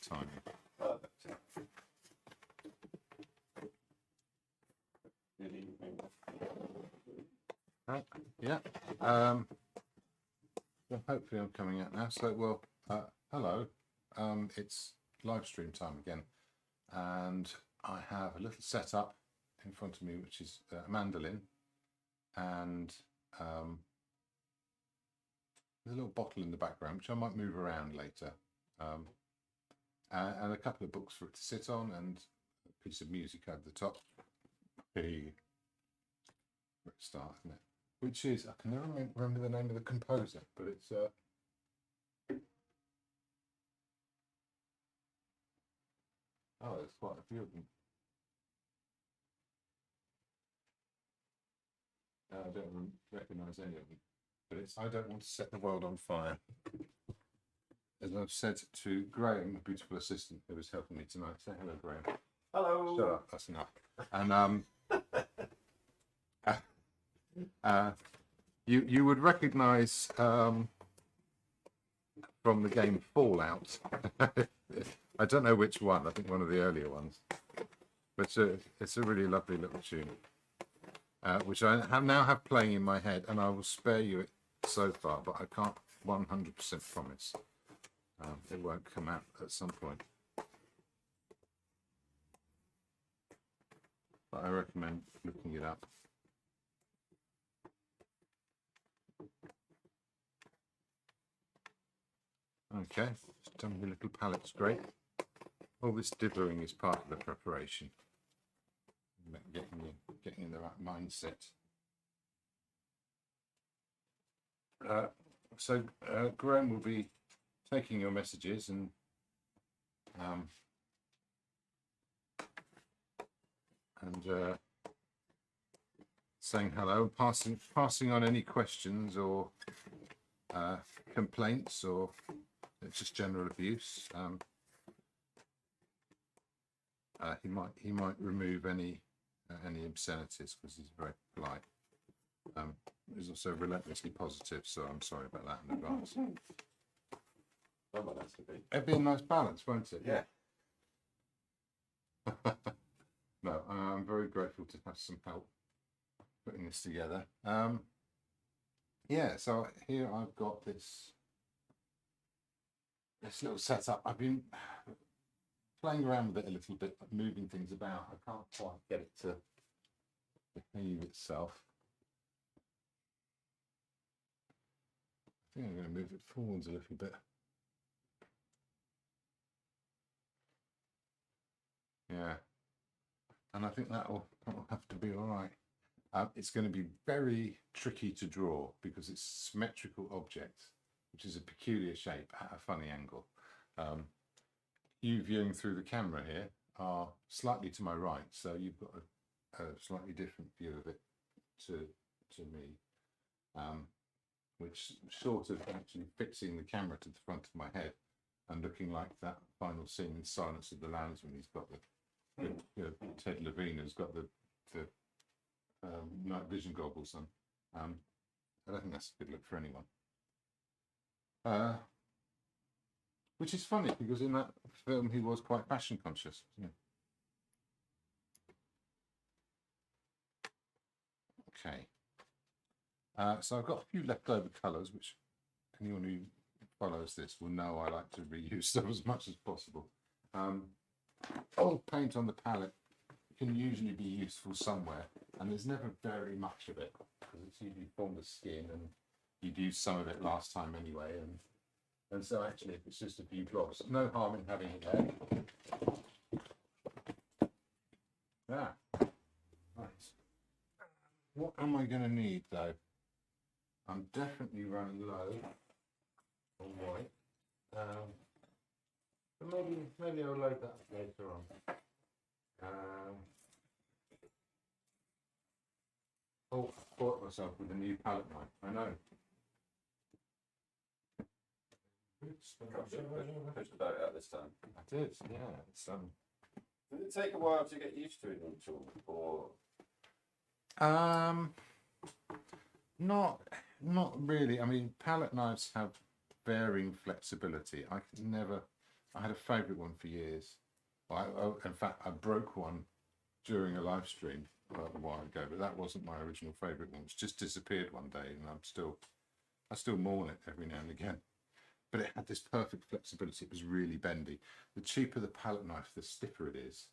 timing. Yeah. Well, hopefully I'm coming out now. So, well, hello. It's live stream time again, and I have a little setup in front of me, which is a mandolin, and there's a little bottle in the background, which I might move around later, and a couple of books for it to sit on, and a piece of music over the top. Hey, let's start, isn't it? Which is, I can never remember the name of the composer, but it's oh, there's quite a few of them. I don't recognise any of them, but it's I Don't Want to Set the World on Fire. As I've said to Graham, a beautiful assistant who was helping me tonight. Say hello, Graham. Hello. Shut up, that's enough. And you would recognise from the game Fallout. I don't know which one. I think one of the earlier ones. But it's a really lovely little tune, which I now have playing in my head, and I will spare you it so far, but I can't 100% promise it won't come out at some point. But I recommend looking it up. Okay, just done the little palette scrape. All this dibbling is part of the preparation. Getting in the right mindset. So Graham will be taking your messages and saying hello, passing on any questions or complaints or just general abuse. He might remove any obscenities because he's very polite. He's also relentlessly positive, so I'm sorry about that in advance. It'd be a nice balance, won't it? Yeah. No, I'm very grateful to have some help putting this together. Yeah, so here I've got this little setup. I've been playing around with it a little bit, moving things about. I can't quite get it to behave itself. I think I'm going to move it forwards a little bit. Yeah, and I think that'll have to be all right. It's going to be very tricky to draw because it's a symmetrical object, which is a peculiar shape at a funny angle. You viewing through the camera here are slightly to my right, so you've got a slightly different view of it to me, which short of actually fixing the camera to the front of my head and looking like that final scene in Silence of the Lambs when he's got the Ted Levine has got the night vision goggles on. I don't think that's a good look for anyone. Which is funny because in that film he was quite fashion conscious. Yeah. Okay. So I've got a few leftover colours, which anyone who follows this will know I like to reuse them as much as possible. Old paint on the palette can usually be useful somewhere, and there's never very much of it because it's usually from the skin, and you'd used some of it last time anyway, and so actually if it's just a few drops, no harm in having it there. Yeah, right. What am I going to need though? I'm definitely running low on white. But maybe I'll load that later on. Oh, I caught myself with a new palette knife. I know. Pushed the boat out this time. I did, yeah. It's Did it take a while to get used to it or? Not really. I mean, palette knives have varying flexibility. I had a favourite one for years. In fact, I broke one during a live stream a while ago, but that wasn't my original favourite one. It's just disappeared one day, and I still mourn it every now and again. But it had this perfect flexibility. It was really bendy. The cheaper the palette knife, the stiffer it is,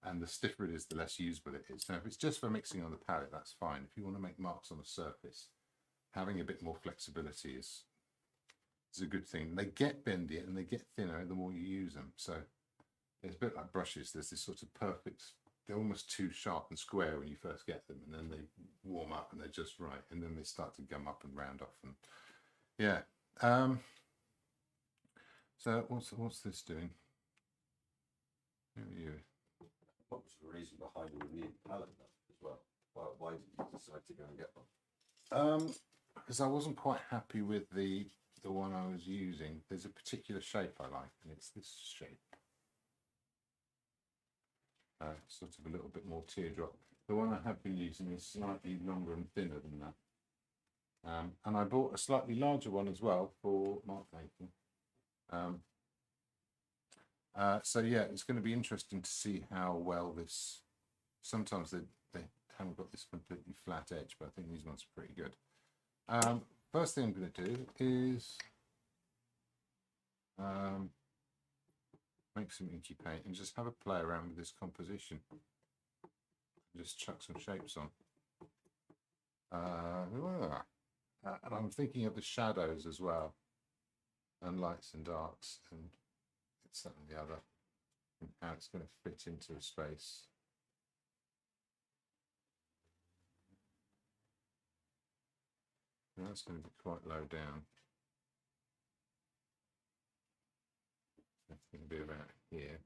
and the stiffer it is, the less usable it is. Now, if it's just for mixing on the palette, that's fine. If you want to make marks on a surface, having a bit more flexibility is a good thing. They get bendier and they get thinner the more you use them. So it's a bit like brushes. There's this sort of perfect, they're almost too sharp and square when you first get them, and then they warm up and they're just right, and then they start to gum up and round off. And yeah. So what's this doing? Who are you? What was the reason behind the new palette knife as well? Why did you decide to go and get one? Because I wasn't quite happy with the one I was using. There's a particular shape I like, and it's this shape. Sort of a little bit more teardrop. The one I have been using is slightly longer and thinner than that. And I bought a slightly larger one as well for mark making. So yeah, it's going to be interesting to see how well this. Sometimes they haven't got this completely flat edge, but I think these ones are pretty good. First thing I'm going to do is make some inky paint and just have a play around with this composition. Just chuck some shapes on. And I'm thinking of the shadows as well, and lights and darks, and it's that and the other, and how it's going to fit into a space. And that's going to be quite low down. That's going to be about here.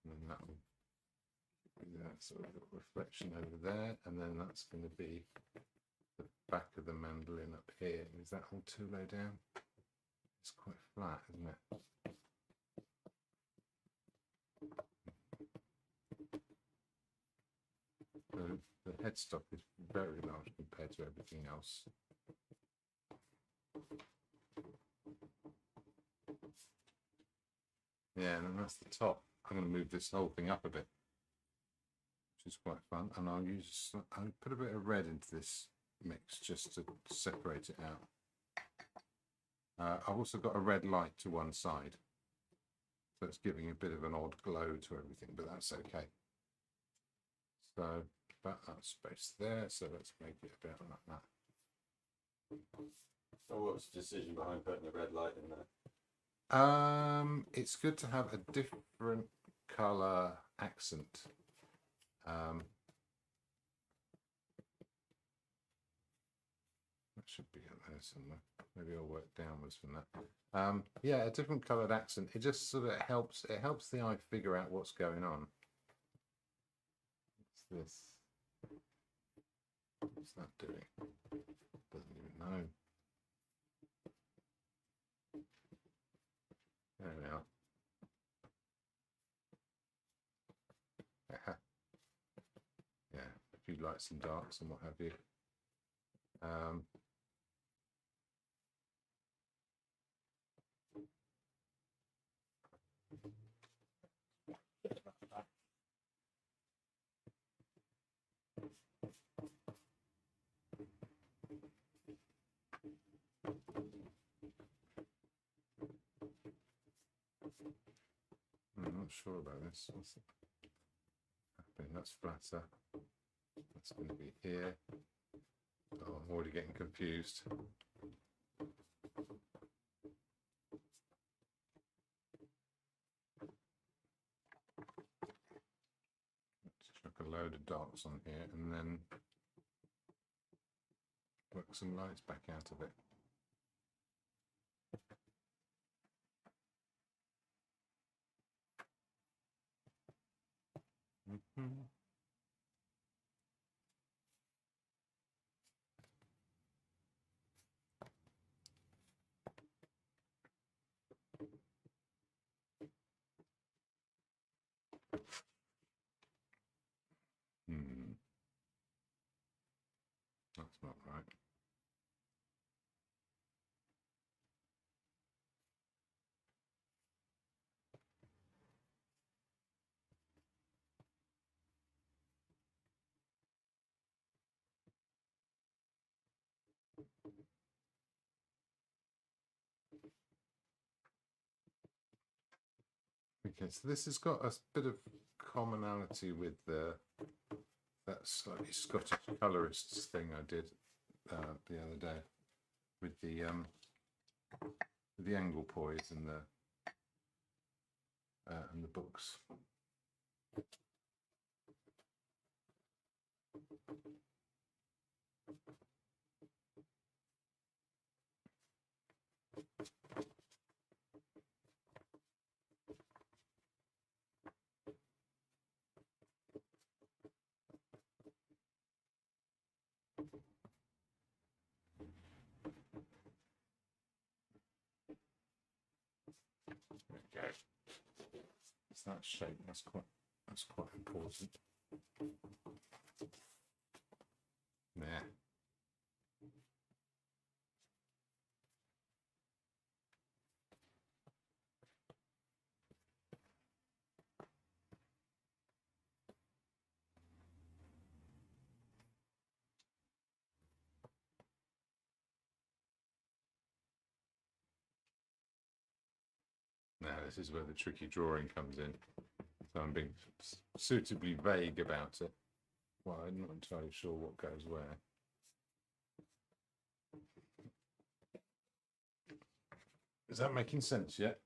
And then that will be that sort of reflection over there, and then that's going to be the back of the mandolin up here. Is that all too low down? It's quite flat, isn't it? The headstock is very large compared to everything else. Yeah, and then that's the top. I'm going to move this whole thing up a bit, which is quite fun. And I'll put a bit of red into this mix just to separate it out. I've also got a red light to one side, so it's giving a bit of an odd glow to everything, but that's okay. So about that space there, so let's make it about like that. So what was the decision behind putting the red light in there? It's good to have a different colour accent. That should be in there somewhere. Maybe I'll work downwards from that. Yeah, a different coloured accent. It just sort of helps. It helps the eye figure out what's going on. What's this? What's that doing? Doesn't even know. There we are. Yeah, a few lights and darks and what have you. I'm not sure about this. What's happening? That's flatter. That's going to be here. Oh, I'm already getting confused. Let's chuck a load of darks on here and then work some lights back out of it. That's not right. Okay, so this has got a bit of commonality with that slightly Scottish colourists thing I did the other day with the angle poise and the books. Okay, it's that shape. That's quite important. There. Now this is where the tricky drawing comes in. So I'm being suitably vague about it. Well, I'm not entirely sure what goes where. Is that making sense yet?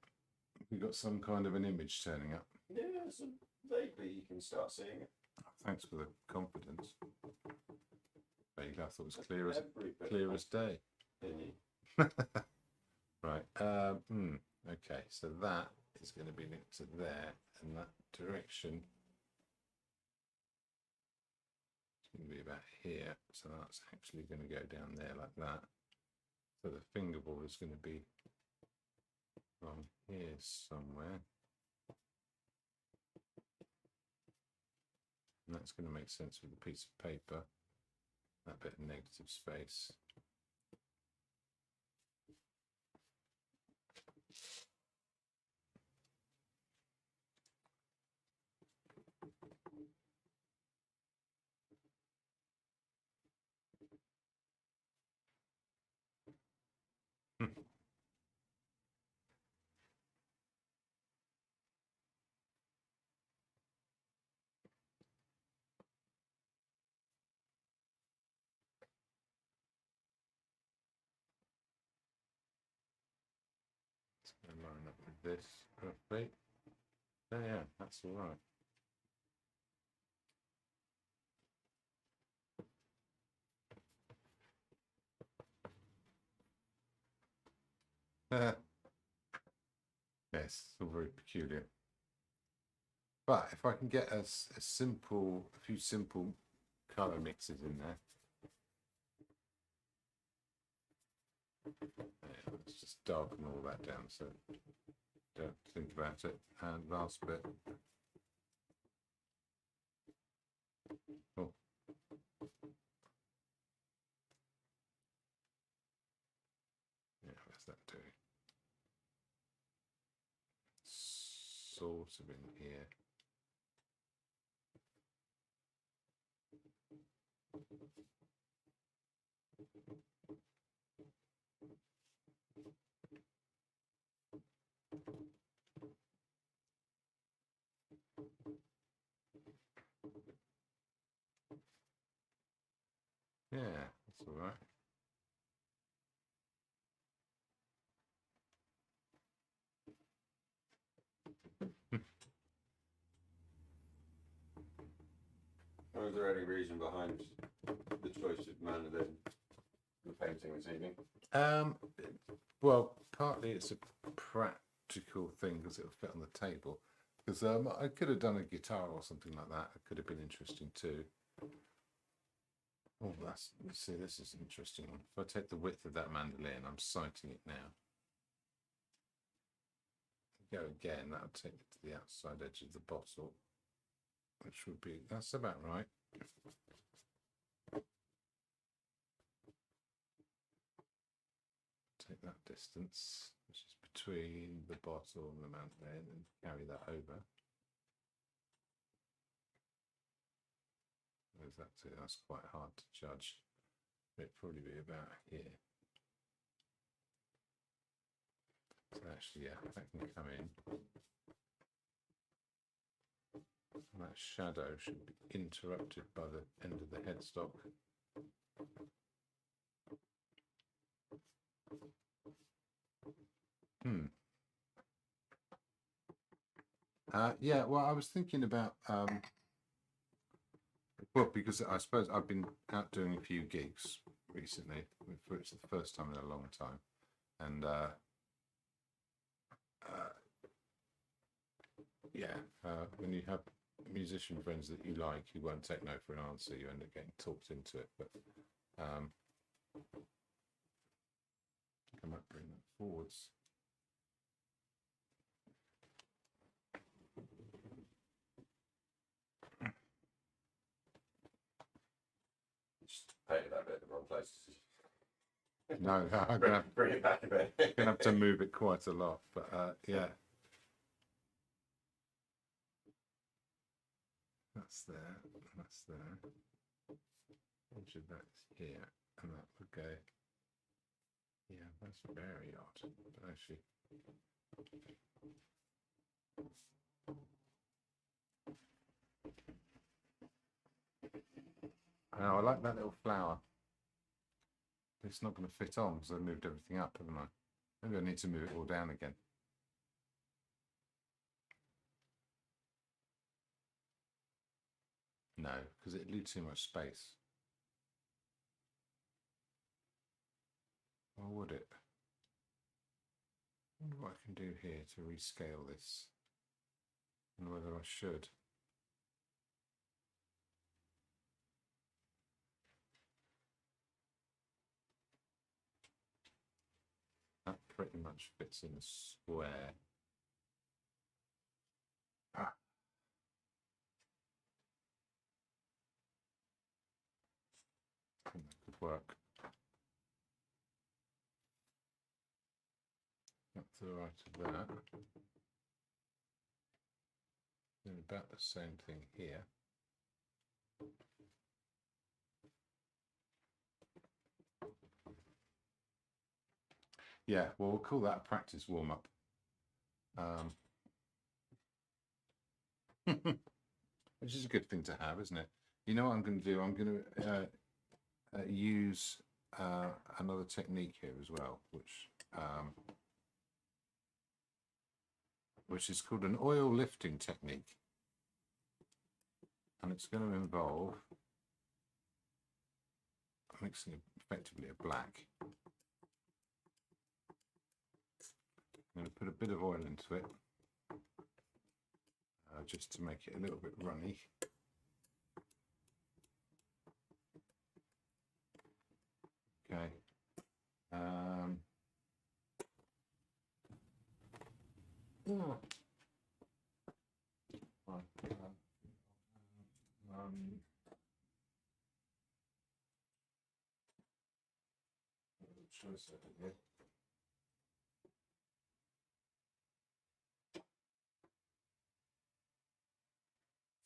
We've got some kind of an image turning up. Yeah, so vaguely you can start seeing it. Thanks for the confidence. Vaguely, I thought it was clear as day. Right. Okay, so that is going to be linked to there, and that direction is going to be about here. So that's actually going to go down there like that. So the fingerboard is going to be along here somewhere. And that's going to make sense with a piece of paper. That bit of negative space. Line up with this roughly. Oh yeah, that's all right. Yes, it's all very peculiar. But if I can get a few simple colour mixes in there. Yeah, let's just darken all that down so don't think about it. And last bit. Oh. Yeah, where's that doing? Sort of in here. Yeah, that's all right. Was there any reason behind the choice of Mandolin for painting this evening? Well, partly it's a practical thing because it'll fit on the table. Because I could have done a guitar or something like that. It could have been interesting too. Oh, see, this is an interesting one. If I take the width of that mandolin, I'm sighting it now. Go again, that'll take it to the outside edge of the bottle, which would be, that's about right. Take that distance, which is between the bottle and the mandolin, and carry that over. That's quite hard to judge. It'd probably be about here. So actually, yeah, that can come in. And that shadow should be interrupted by the end of the headstock. Yeah, well, I was thinking about, well, because I suppose I've been out doing a few gigs recently. It's the first time in a long time. And yeah, when you have musician friends that you like who won't take no for an answer, you end up getting talked into it. But I might bring that forwards. Just painted that bit in the wrong place. No, I'm gonna bring it back a bit. gonna have to move it quite a lot, but yeah. That's there, that's there. Each of that's here, and that would go. Yeah, that's very odd, but actually. Oh, I like that little flower. It's not going to fit on because I moved everything up, haven't I? Maybe I need to move it all down again. No, because it leaves too much space. Or would it? I wonder what I can do here to rescale this and whether I should. That pretty much fits in a square. Ah. I think that could work. Up to the right of that. Then about the same thing here. Yeah, well, we'll call that a practice warm-up. Which is a good thing to have, isn't it? You know what I'm going to do? I'm going to use another technique here as well, which is called an oil lifting technique. And it's going to involve mixing effectively a black. I'm going to put a bit of oil into it, just to make it a little bit runny. Okay. Choice here.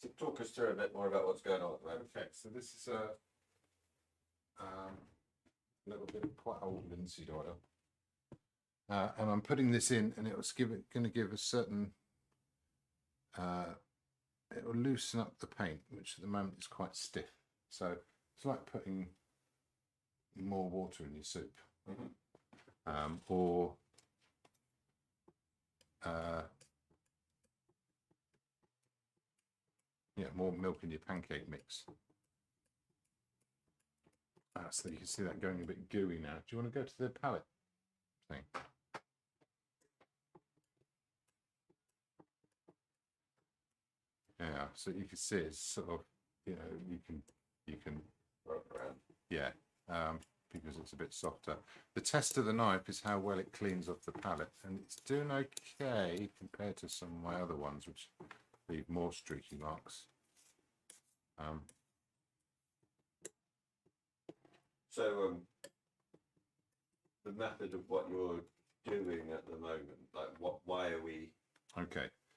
So talk us through a bit more about what's going on at the moment. Okay, so this is a little bit of quite old linseed oil, and I'm putting this in, and it was going to give a certain. It will loosen up the paint, which at the moment is quite stiff. So it's like putting more water in your soup, or yeah, more milk in your pancake mix. So you can see that going a bit gooey now. Do you want to go to the palette thing? Yeah, so you can see it's sort of, you can Rub around. Yeah, because it's a bit softer. The test of the knife is how well it cleans off the palette, and it's doing okay compared to some of my other ones, which leave more streaky marks. So the method of what you're doing at the moment, like why are we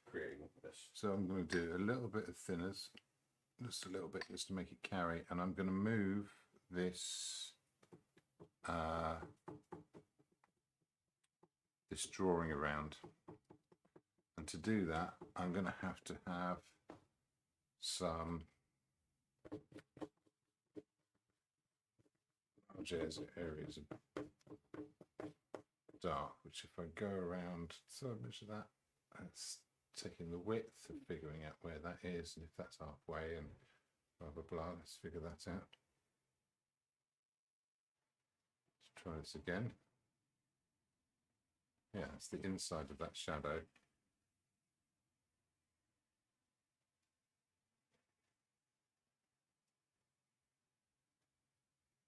creating this? So I'm going to do a little bit of thinners, just a little bit, just to make it carry, and I'm going to move this this drawing around, and to do that I'm going to have some large areas of dark, which if I go around so much of that, that's taking the width and figuring out where that is, and if that's halfway, and blah blah blah. Let's figure that out. Let's try this again. Yeah, it's the inside of that shadow.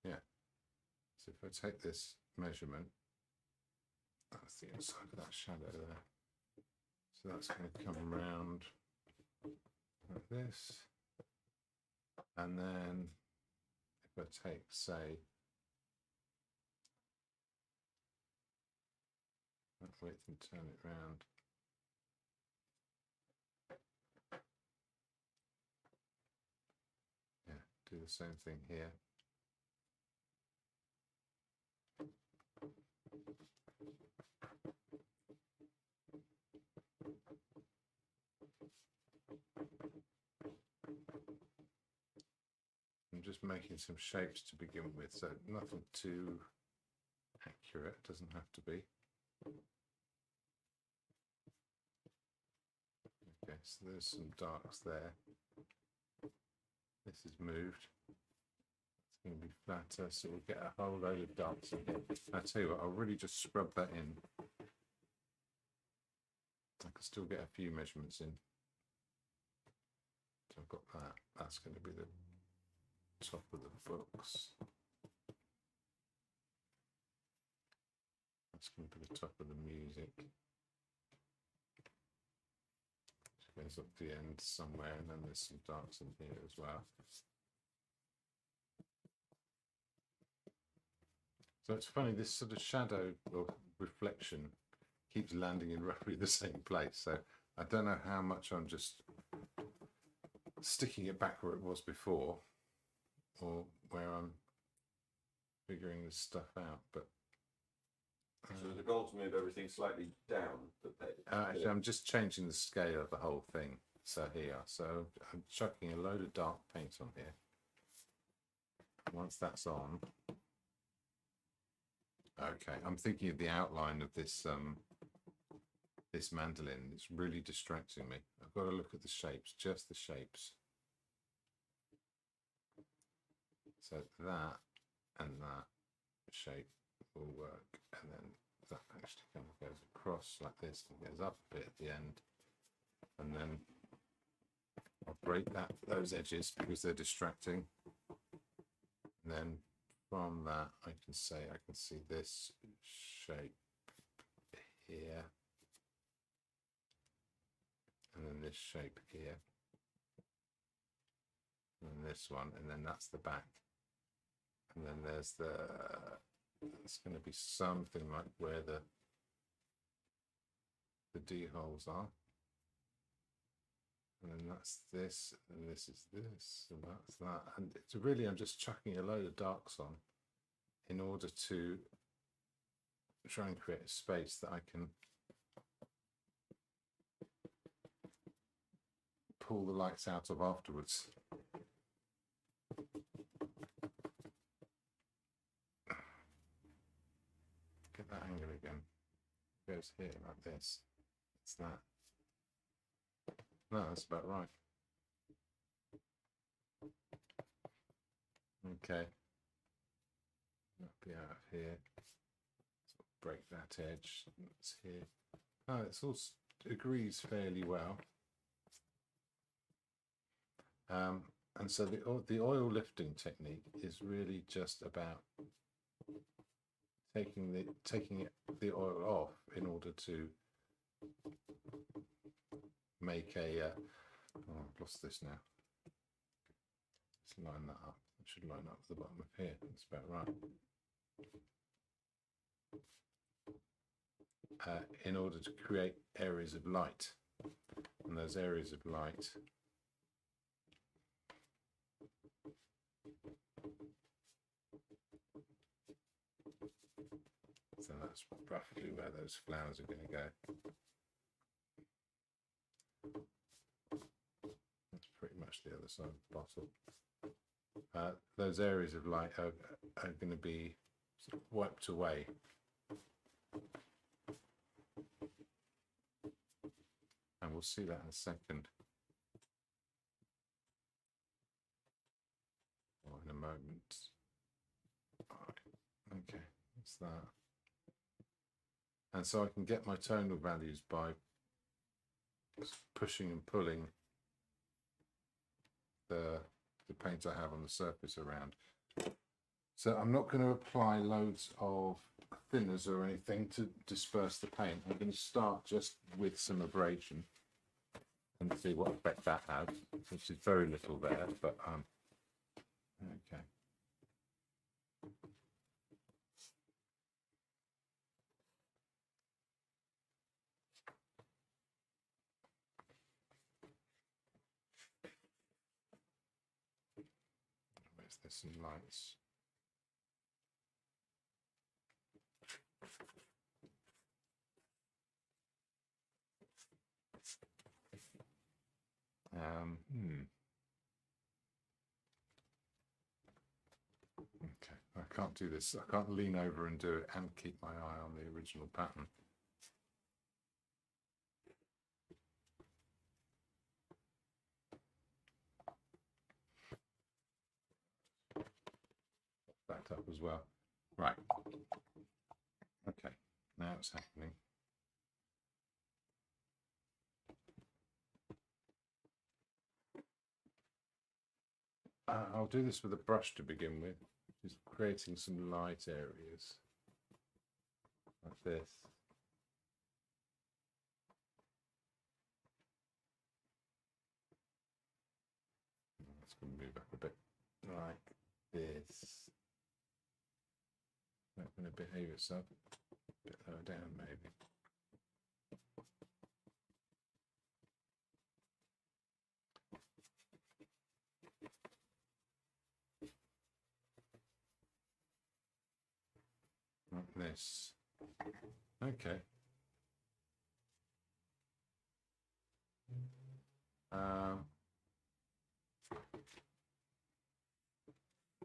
Yeah. So if I take this measurement, that's the inside of that shadow there. So that's going to come around like this. And then if I take, say, that width and turn it round. Yeah, do the same thing here. I'm just making some shapes to begin with, so nothing too accurate, doesn't have to be. Okay, so there's some darks there. This is moved. It's going to be flatter, so we'll get a whole load of darks in here. I tell you what, I'll really just scrub that in. I can still get a few measurements in. So I've got that. That's going to be the top of the books. That's going to be the top of the music. It goes up the end somewhere, and then there's some darks in here as well. So it's funny, this sort of shadow or reflection keeps landing in roughly the same place. So I don't know how much I'm just sticking it back where it was before, or where I'm figuring this stuff out. But so the goal to move everything slightly down the page. actually, I'm just changing the scale of the whole thing. So here, so I'm chucking a load of dark paint on here. Once that's on, okay, I'm thinking of the outline of this this mandolin. It's really distracting me. I've got to look at the shapes, just the shapes. So that and that shape will work, and then that actually kind of goes across like this and goes up a bit at the end, and then I'll break those edges because they're distracting, and then from that I can see this shape here, and then this shape here, and then this one, and then that's the back, and then there's it's going to be something like where the D holes are, and then that's this, and this is this, and that's that, and it's really, I'm just chucking a load of darks on in order to try and create a space that I can pull the lights out of afterwards. Get that angle again. It goes here like this. It's that. No, that's about right. Okay. That'll be out of here. So break that edge. It's here. Oh, it's all agrees fairly well. And so the oil lifting technique is really just about taking the oil off in order to make a oh, I've lost this now. Let's line that up. It should line up the bottom of here. That's about right. In order to create areas of light, and those areas of light so that's roughly where those flowers are going to go. That's pretty much the other side of the bottle. Those areas of light are going to be sort of wiped away. And we'll see that in a second. Or in a moment. Okay, that's that. And so I can get my tonal values by pushing and pulling the paint I have on the surface around. So I'm not going to apply loads of thinners or anything to disperse the paint. I'm going to start just with some abrasion and see what effect that has, which is very little there, but okay. Where's there some lights? Okay, I can't do this. I can't lean over and do it and keep my eye on the original pattern. That up as well. Right. Okay, now it's happening. I'll do this with a brush to begin with, just creating some light areas like this. Let's go move up a bit like this. Not going to behave itself. A bit lower down, maybe. Like this. Okay.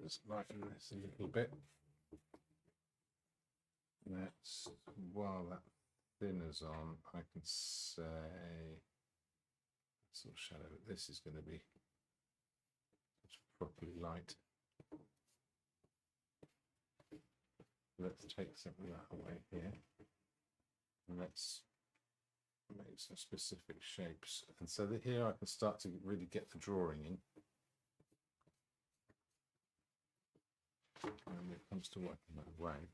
Just lighten this a little bit. Let's, while that thinner's on, I can say sort of shadow. This is going to be properly light. Let's take some of that away here, and let's make some specific shapes. And so that here I can start to really get the drawing in. And when it comes to working that way,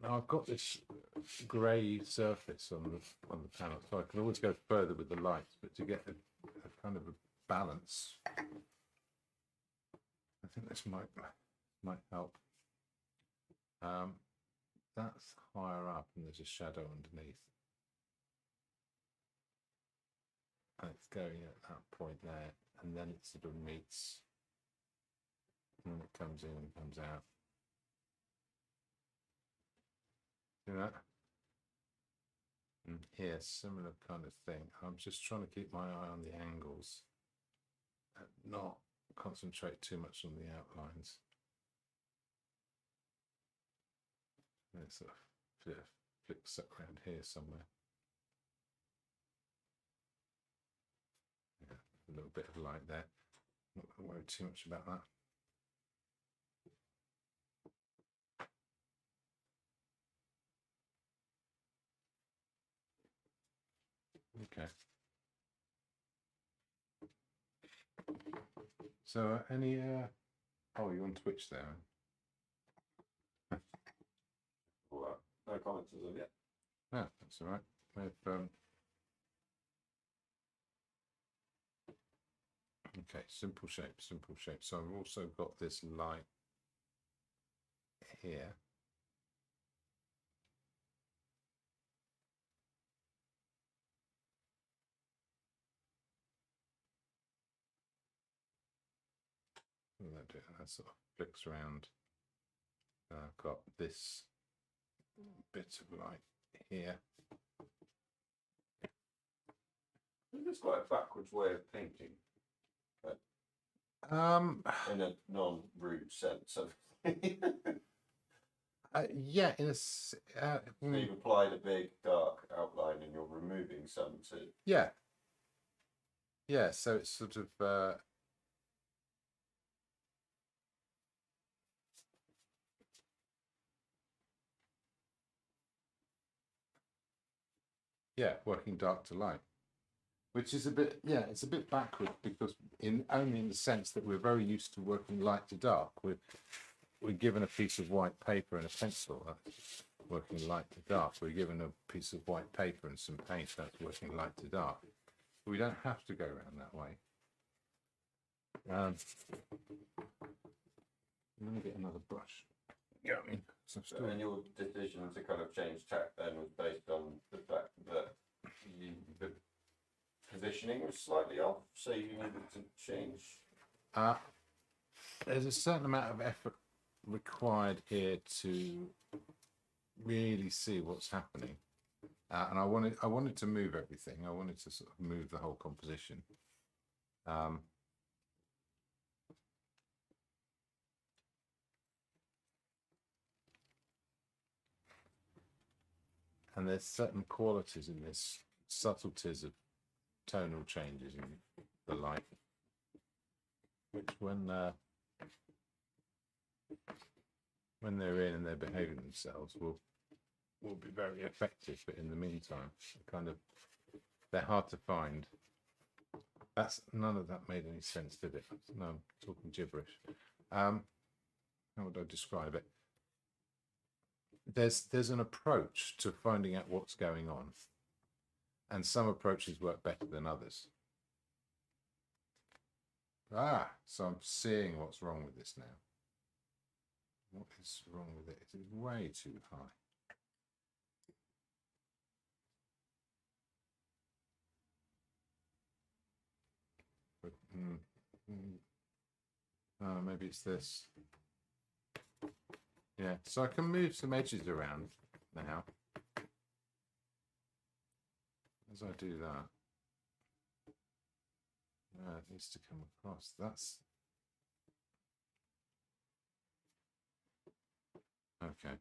now I've got this grey surface on the panel, so I can always go further with the lights, but to get a kind of a balance, I think this might help. That's higher up, and there's a shadow underneath, and it's going at that point there, and then it sort of meets, and it comes in and comes out. See that? And here, similar kind of thing. I'm just trying to keep my eye on the angles and not concentrate too much on the outlines. And it sort of flicks up around here somewhere. Yeah, a little bit of light there. Not going to worry too much about that. Okay. So any oh, you're on Twitch there. Well, no comments as of yet. Yeah, that's all right. Okay, simple shape, simple shape. So I've also got this light here. That sort of flicks around. I've got this bit of light here. It's quite a backwards way of painting. But In a non-rude sense of. Yeah, So you've applied a big dark outline and you're removing some to. Yeah. Yeah, so it's sort of yeah, working dark to light, which is a bit, yeah, it's a bit backward because only in the sense that we're very used to working light to dark. We're given a piece of white paper and a pencil, that's working light to dark. We're given a piece of white paper and some paint, that's working light to dark. We don't have to go around that way. I'm going to get another brush going. So And your decision to kind of change tack then was based on the fact that the positioning was slightly off, so you needed to change. There's a certain amount of effort required here to really see what's happening, and I wanted to move everything. I wanted to sort of move the whole composition. And there's certain qualities in this, subtleties of tonal changes in the light, which when they're in and they're behaving themselves will be very effective. But in the meantime, they're hard to find. None of that made any sense, did it? No, I'm talking gibberish. How would I describe it? There's an approach to finding out what's going on, and some approaches work better than others. So I'm seeing what's wrong with this now. What is wrong with it? It is way too high. But, maybe it's this. Yeah, so I can move some edges around now. As I do that, it needs to come across. That's okay.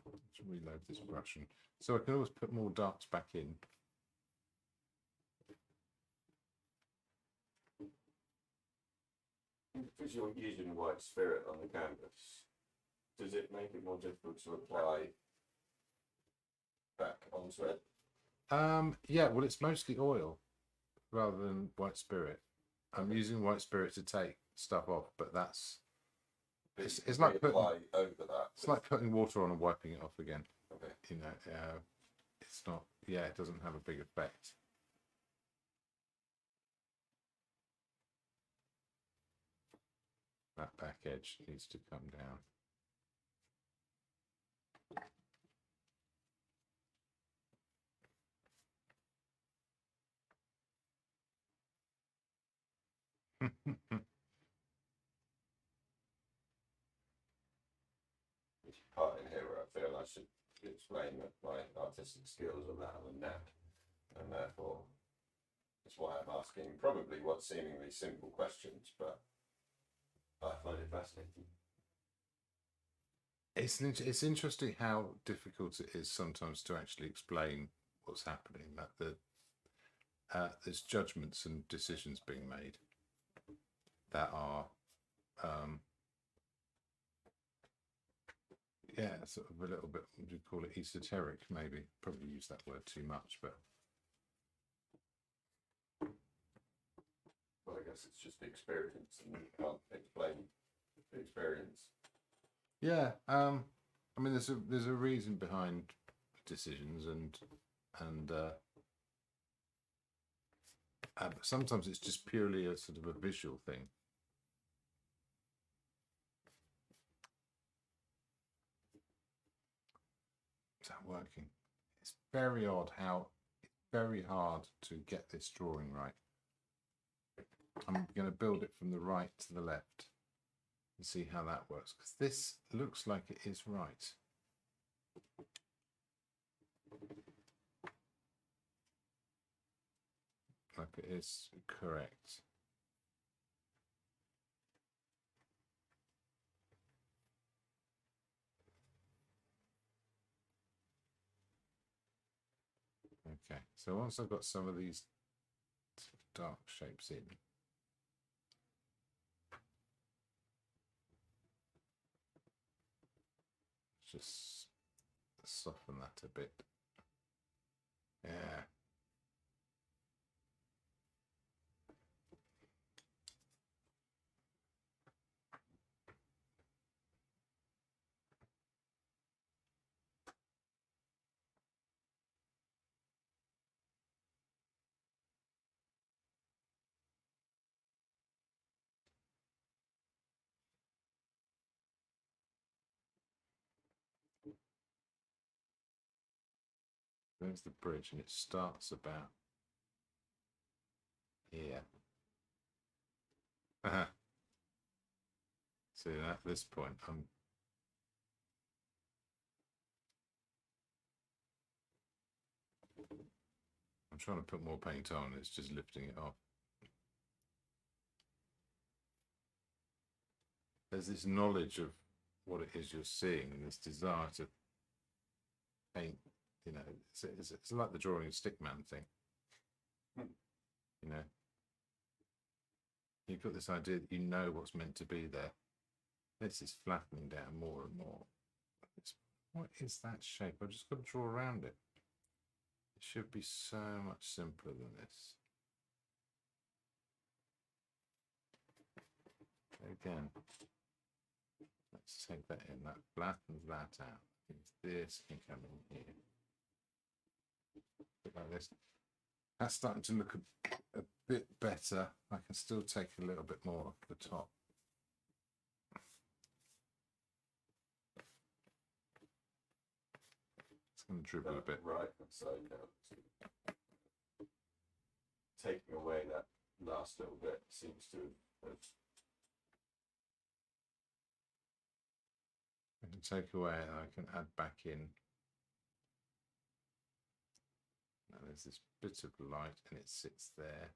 Let's reload this brush, so I can always put more darks back in. Because you're using white spirit on the canvas, does it make it more difficult to apply back onto it? Yeah, well, it's mostly oil rather than white spirit. I'm using white spirit to take stuff off, but that's it's like putting over that. It's like putting water on and wiping it off again. Okay. You know, it's not. Yeah, it doesn't have a big effect. That back edge needs to come down. There's a part in here where I feel I should explain that my artistic skills are that of a gnat, and therefore that's why I'm asking probably what seemingly simple questions, but I find it fascinating. It's interesting how difficult it is sometimes to actually explain what's happening. That there's judgments and decisions being made that are, yeah, sort of a little bit. What do you call it? Esoteric, maybe. Probably use that word too much, but. Well, I guess it's just the experience, and you can't explain the experience. Yeah, I mean, there's a reason behind decisions, and but sometimes it's just purely a sort of a visual thing. Is that working? It's very odd how it's very hard to get this drawing right. I'm going to build it from the right to the left and see how that works, because this looks like it is right. Like it is correct. Okay, so once I've got some of these dark shapes in, just soften that a bit. Yeah. There's the bridge, and it starts about here. So at this point, I'm trying to put more paint on. It's just lifting it off. There's this knowledge of what it is you're seeing, and this desire to paint. You know, it's like the drawing a stick man thing. You know, you've got this idea that you know what's meant to be there. This is flattening down more and more. What is that shape? I've just got to draw around it. It should be so much simpler than this. Again, let's take that in. That flattens that out. This can come in here. A bit like this. That's starting to look a bit better. I can still take a little bit more off the top. It's going to dribble a bit. Right, so taking away that last little bit seems to have. I can take away and I can add back in. Now there's this bit of light and it sits there,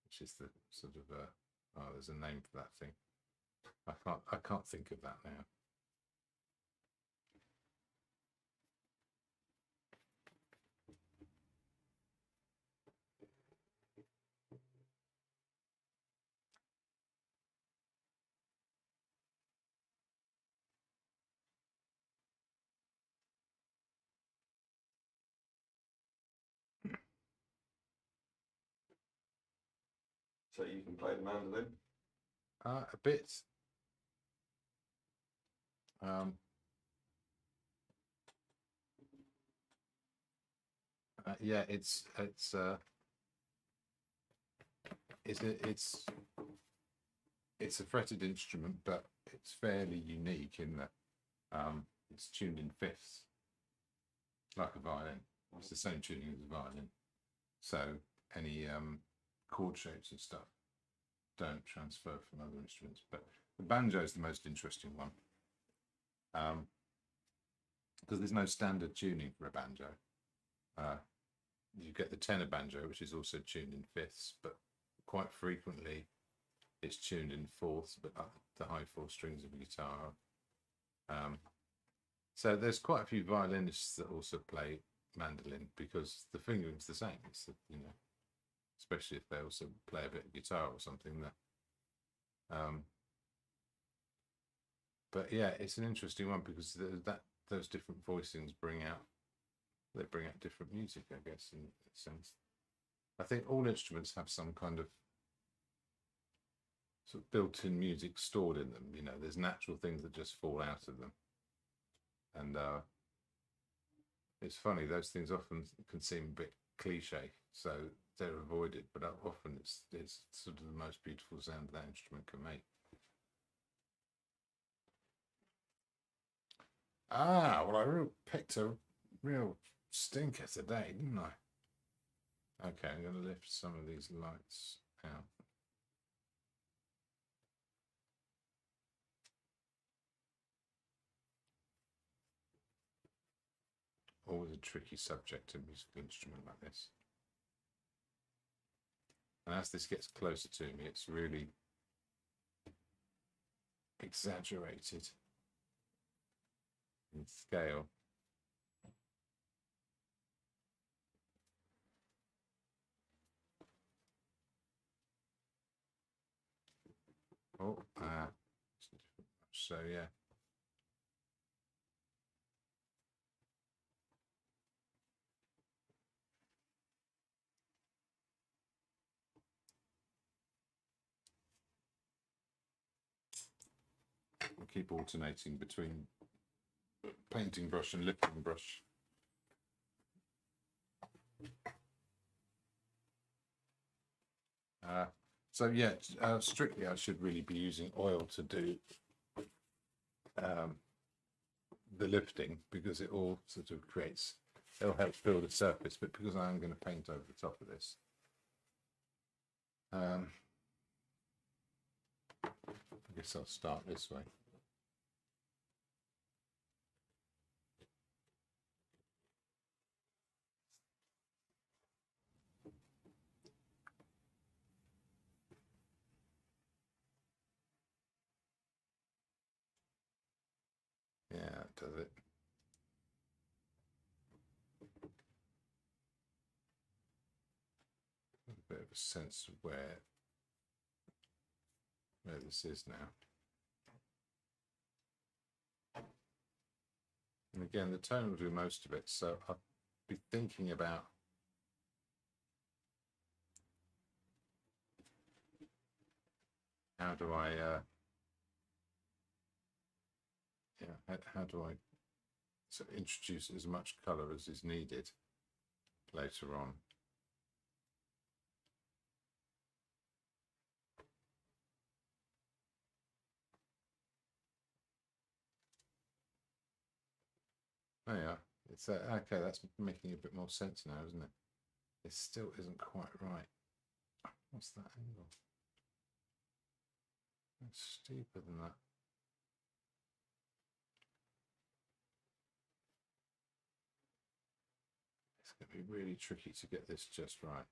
which is the sort of oh, there's a name for that thing. I can't think of that now. So you can play the mandolin? A bit. Yeah, it's a fretted instrument, but it's fairly unique in that it's tuned in fifths, like a violin. It's the same tuning as a violin, so any chord shapes and stuff don't transfer from other instruments. But the banjo is the most interesting one, because there's no standard tuning for a banjo. You get the tenor banjo, which is also tuned in fifths, but quite frequently it's tuned in fourths, but up the high fourth strings of a guitar. So there's quite a few violinists that also play mandolin because the fingering's the same. It's the, you know, especially if they also play a bit of guitar or something. But yeah, it's an interesting one because those different voicings bring out different music, I guess, in a sense. I think all instruments have some kind of sort of built-in music stored in them. You know, there's natural things that just fall out of them, and it's funny, those things often can seem a bit cliche, so they're avoided, but often it's sort of the most beautiful sound that instrument can make. Well, I picked a real stinker today, didn't I? Okay, I'm going to lift some of these lights out. Always a tricky subject, a musical instrument like this. And as this gets closer to me, it's really exaggerated in scale. Oh, so yeah. I'll keep alternating between painting brush and lifting brush. So yeah, strictly I should really be using oil to do the lifting, because it all sort of creates, it'll help fill the surface, but because I am going to paint over the top of this, I guess I'll start this way. Yeah, that does it. A bit of a sense of where this is now. And again, the tone will do most of it, so I'll be thinking about how do I how do I sort of introduce as much colour as is needed later on. Oh yeah, it's okay, that's making a bit more sense now, isn't it? It still isn't quite right. What's that angle? It's steeper than that. It's going to be really tricky to get this just right.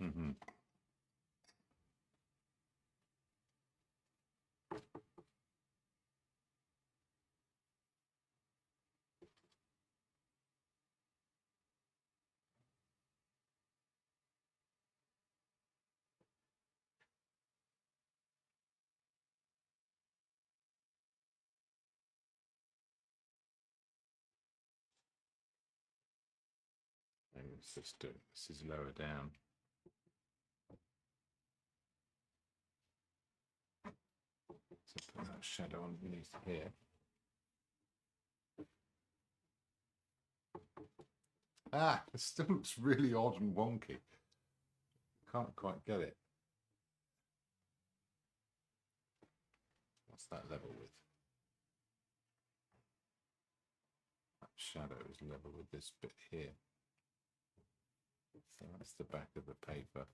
Mm-hmm. This is lower down. So put that shadow underneath here. Ah, it still looks really odd and wonky. Can't quite get it. What's that level with? That shadow is level with this bit here. So that's the back of the paper.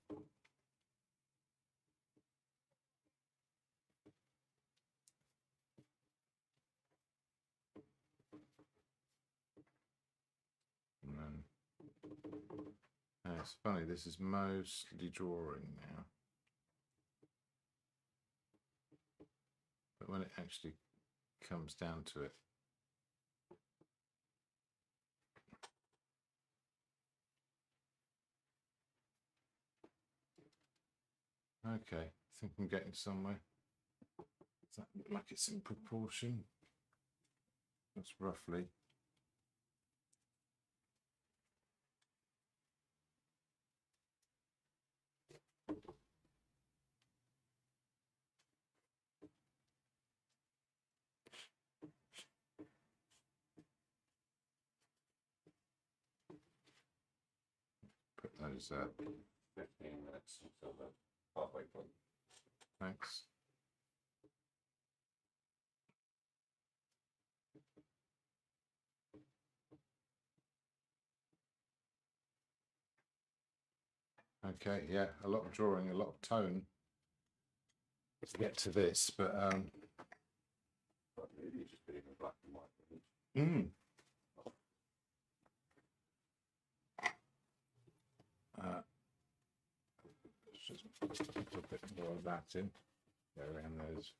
And then, it's funny, this is mostly drawing now. But when it actually comes down to it, okay, I think I'm getting somewhere. Does that look like it's in proportion? That's roughly. Put those 15 minutes until the halfway point. Thanks. Okay, yeah, a lot of drawing, a lot of tone to get to this, but really just being a black and white. Just put a bit more of that in. Go around those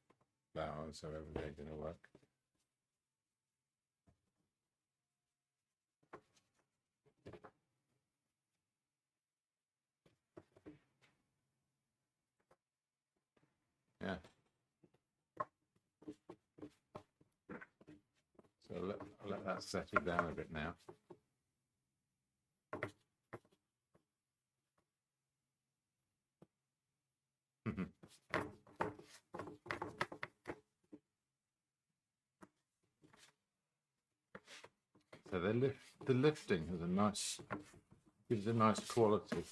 flowers, however they're going to work. So I'll let that settle down a bit now. So the lifting has a nice, gives a nice quality.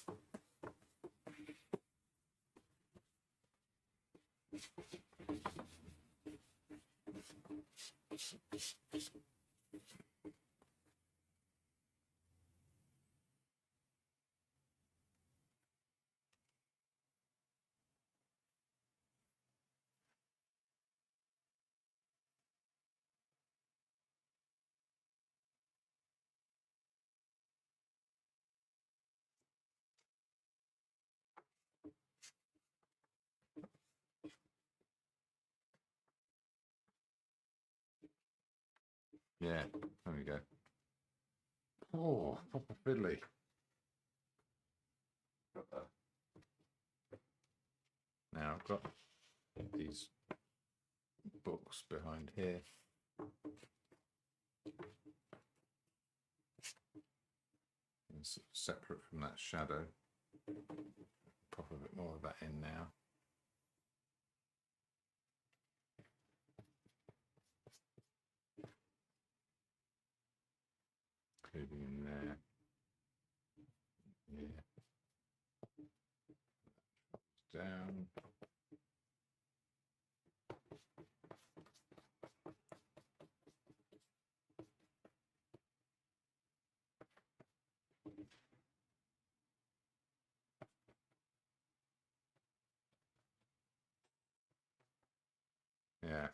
Yeah, there we go. Oh, proper fiddly. Got that. Now I've got these books behind here. It's separate from that shadow. Pop a bit more of that in now. Including in there. Yeah. Down. Yeah.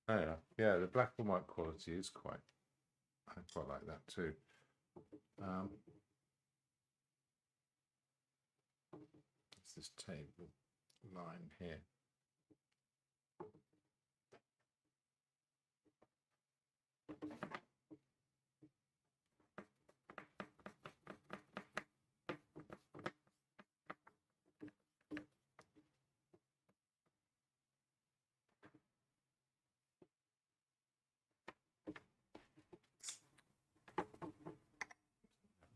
Oh yeah, yeah. The black and white quality is quite. I quite like that too. It's this table line here.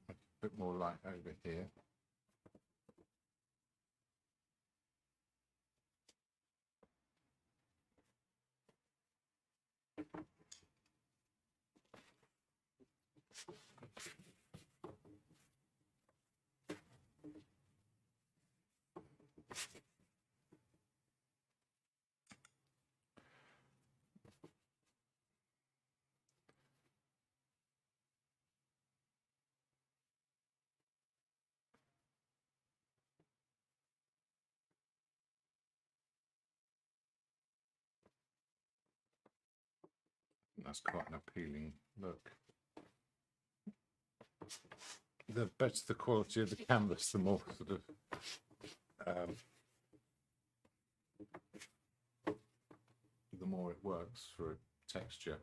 A bit more light over here. That's quite an appealing look. The better the quality of the canvas, the more sort of the more it works for a texture.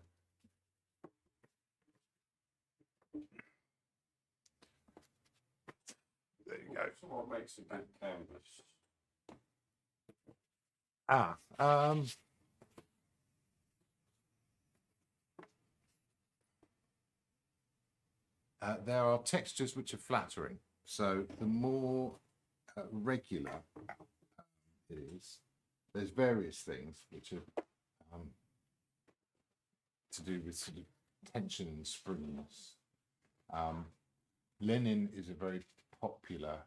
There you go. So what makes a good canvas? There are textures which are flattering. So the more regular it is, there's various things which are to do with sort of tension and springiness. Linen is a very popular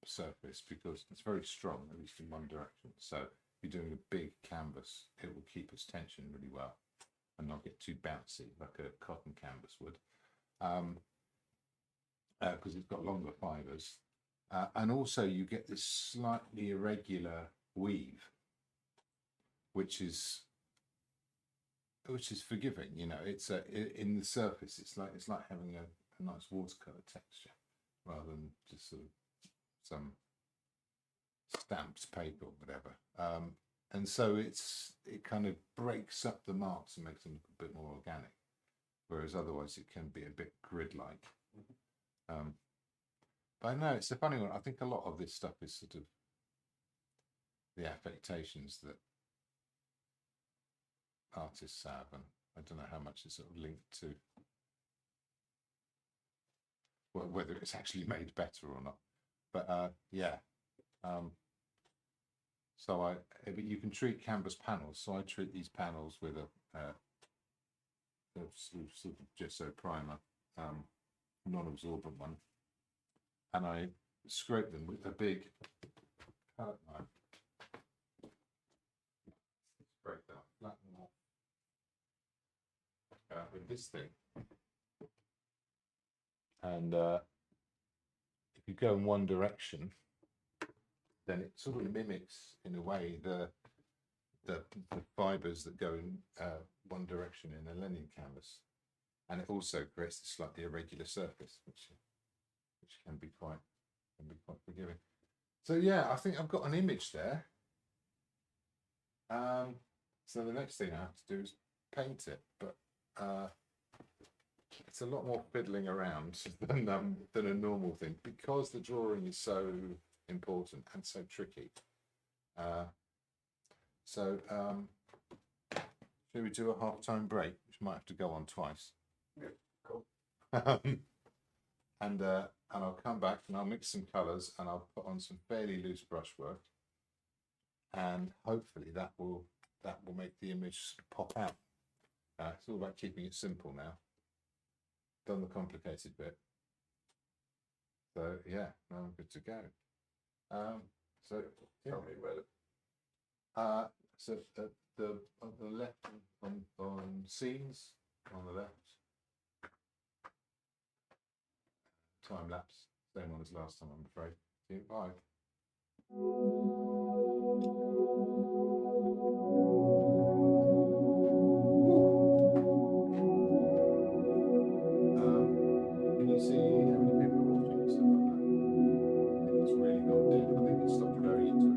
surface because it's very strong, at least in one direction. So if you're doing a big canvas, it will keep its tension really well and not get too bouncy like a cotton canvas would. Because it's got longer fibres, and also you get this slightly irregular weave, which is forgiving. You know, it's in the surface. It's like having a nice watercolor texture rather than just sort of stamped paper or whatever. And so it kind of breaks up the marks and makes them look a bit more organic, whereas otherwise it can be a bit grid-like. But I know it's a funny one. I think a lot of this stuff is sort of the affectations that artists have, and I don't know how much it's sort of linked to whether it's actually made better or not. But yeah. So but you can treat canvas panels. So I treat these panels with a sort of gesso primer, non-absorbent one, and I scrape them with a big palette knife. Break that, flatten them off with this thing, and if you go in one direction, then it sort of mimics, in a way, the fibres that go in one direction in a linen canvas, and it also creates a slightly irregular surface, which can be quite forgiving. So yeah, I think I've got an image there. So the next thing I have to do is paint it, but it's a lot more fiddling around than a normal thing, because the drawing is so important and so tricky. So shall we do a half-time break, which might have to go on twice? Yeah, cool. And I'll come back and I'll mix some colours and I'll put on some fairly loose brushwork, and hopefully that will make the image pop out. It's all about keeping it simple now. Done the complicated bit. So yeah, now I'm good to go. So yeah. Tell me where. So on the left, on scenes on the left. Time lapse, same one as last time, I'm afraid. See you, bye. Can you see how many people are watching and stuff like that? I think it's really gone dead. I think it's stopped very into it.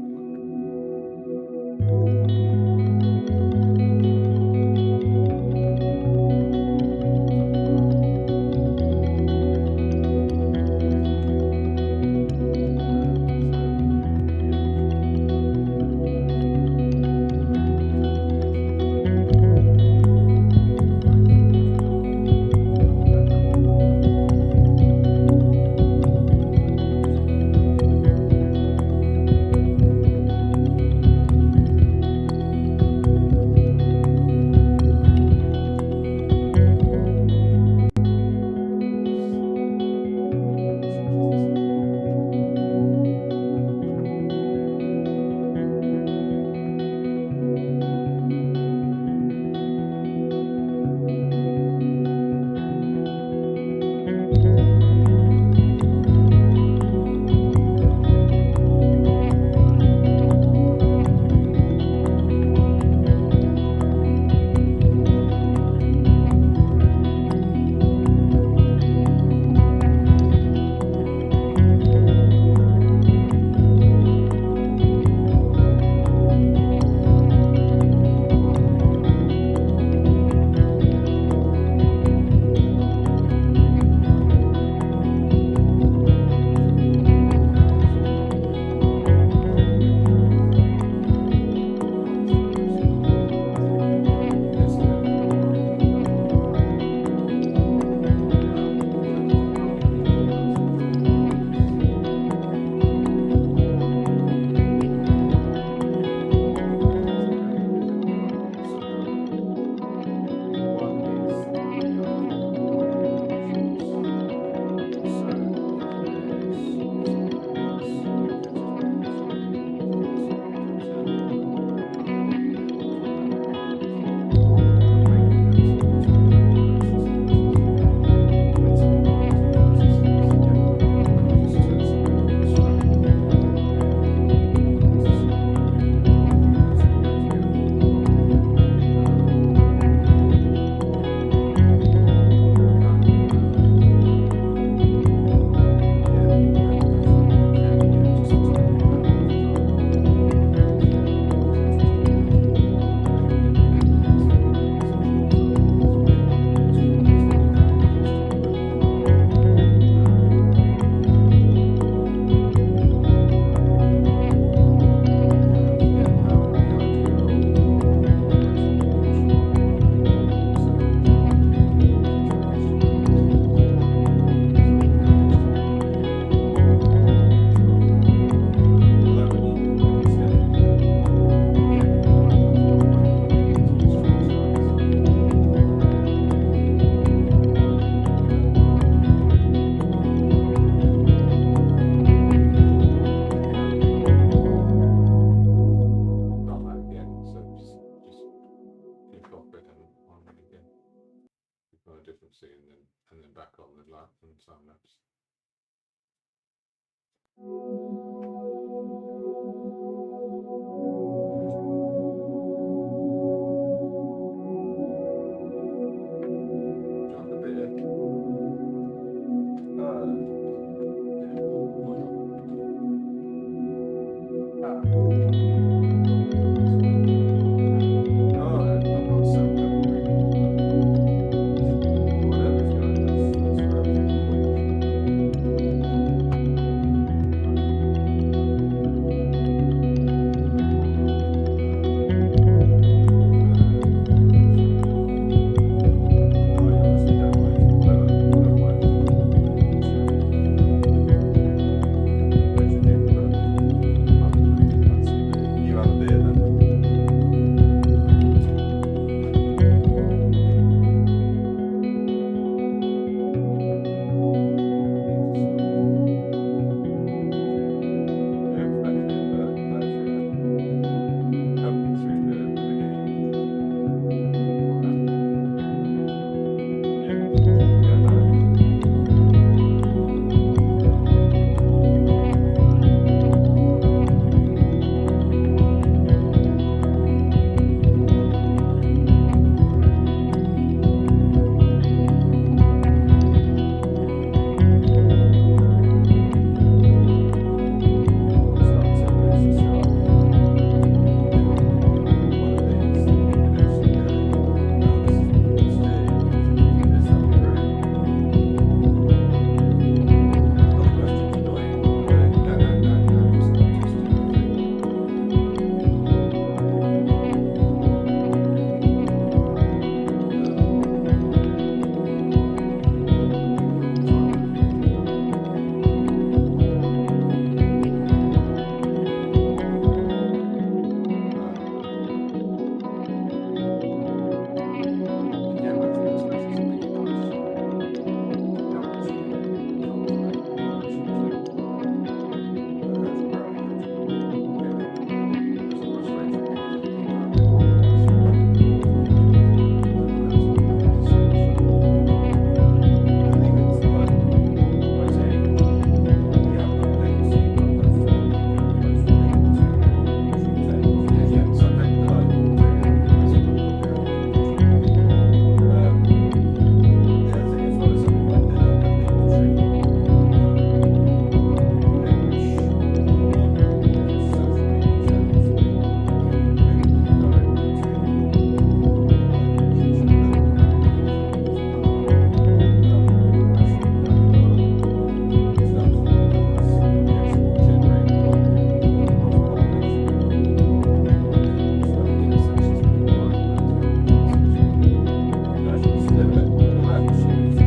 Drunk a beer? Yeah, why not? I've got some Pellegrino as well. Whatever's good, that's relative. I honestly don't mind whatever works. Where's your neighbour from? You have a beer then? Yeah, expected it, but hopefully help you through the beginning. Yeah, yeah, no. It's not too bad to start doing what it is that you can actually go, oh, this is what we need to do. If you do this, that'd be great. Other questions annoying? No, just do your thing. Yeah, hopefully this message will be nice. Help achieve goals of 8 p.m. That's probably good. Really, it's frustrating because you keep having requests from I think it's like, I say, you have like an agency numbers to make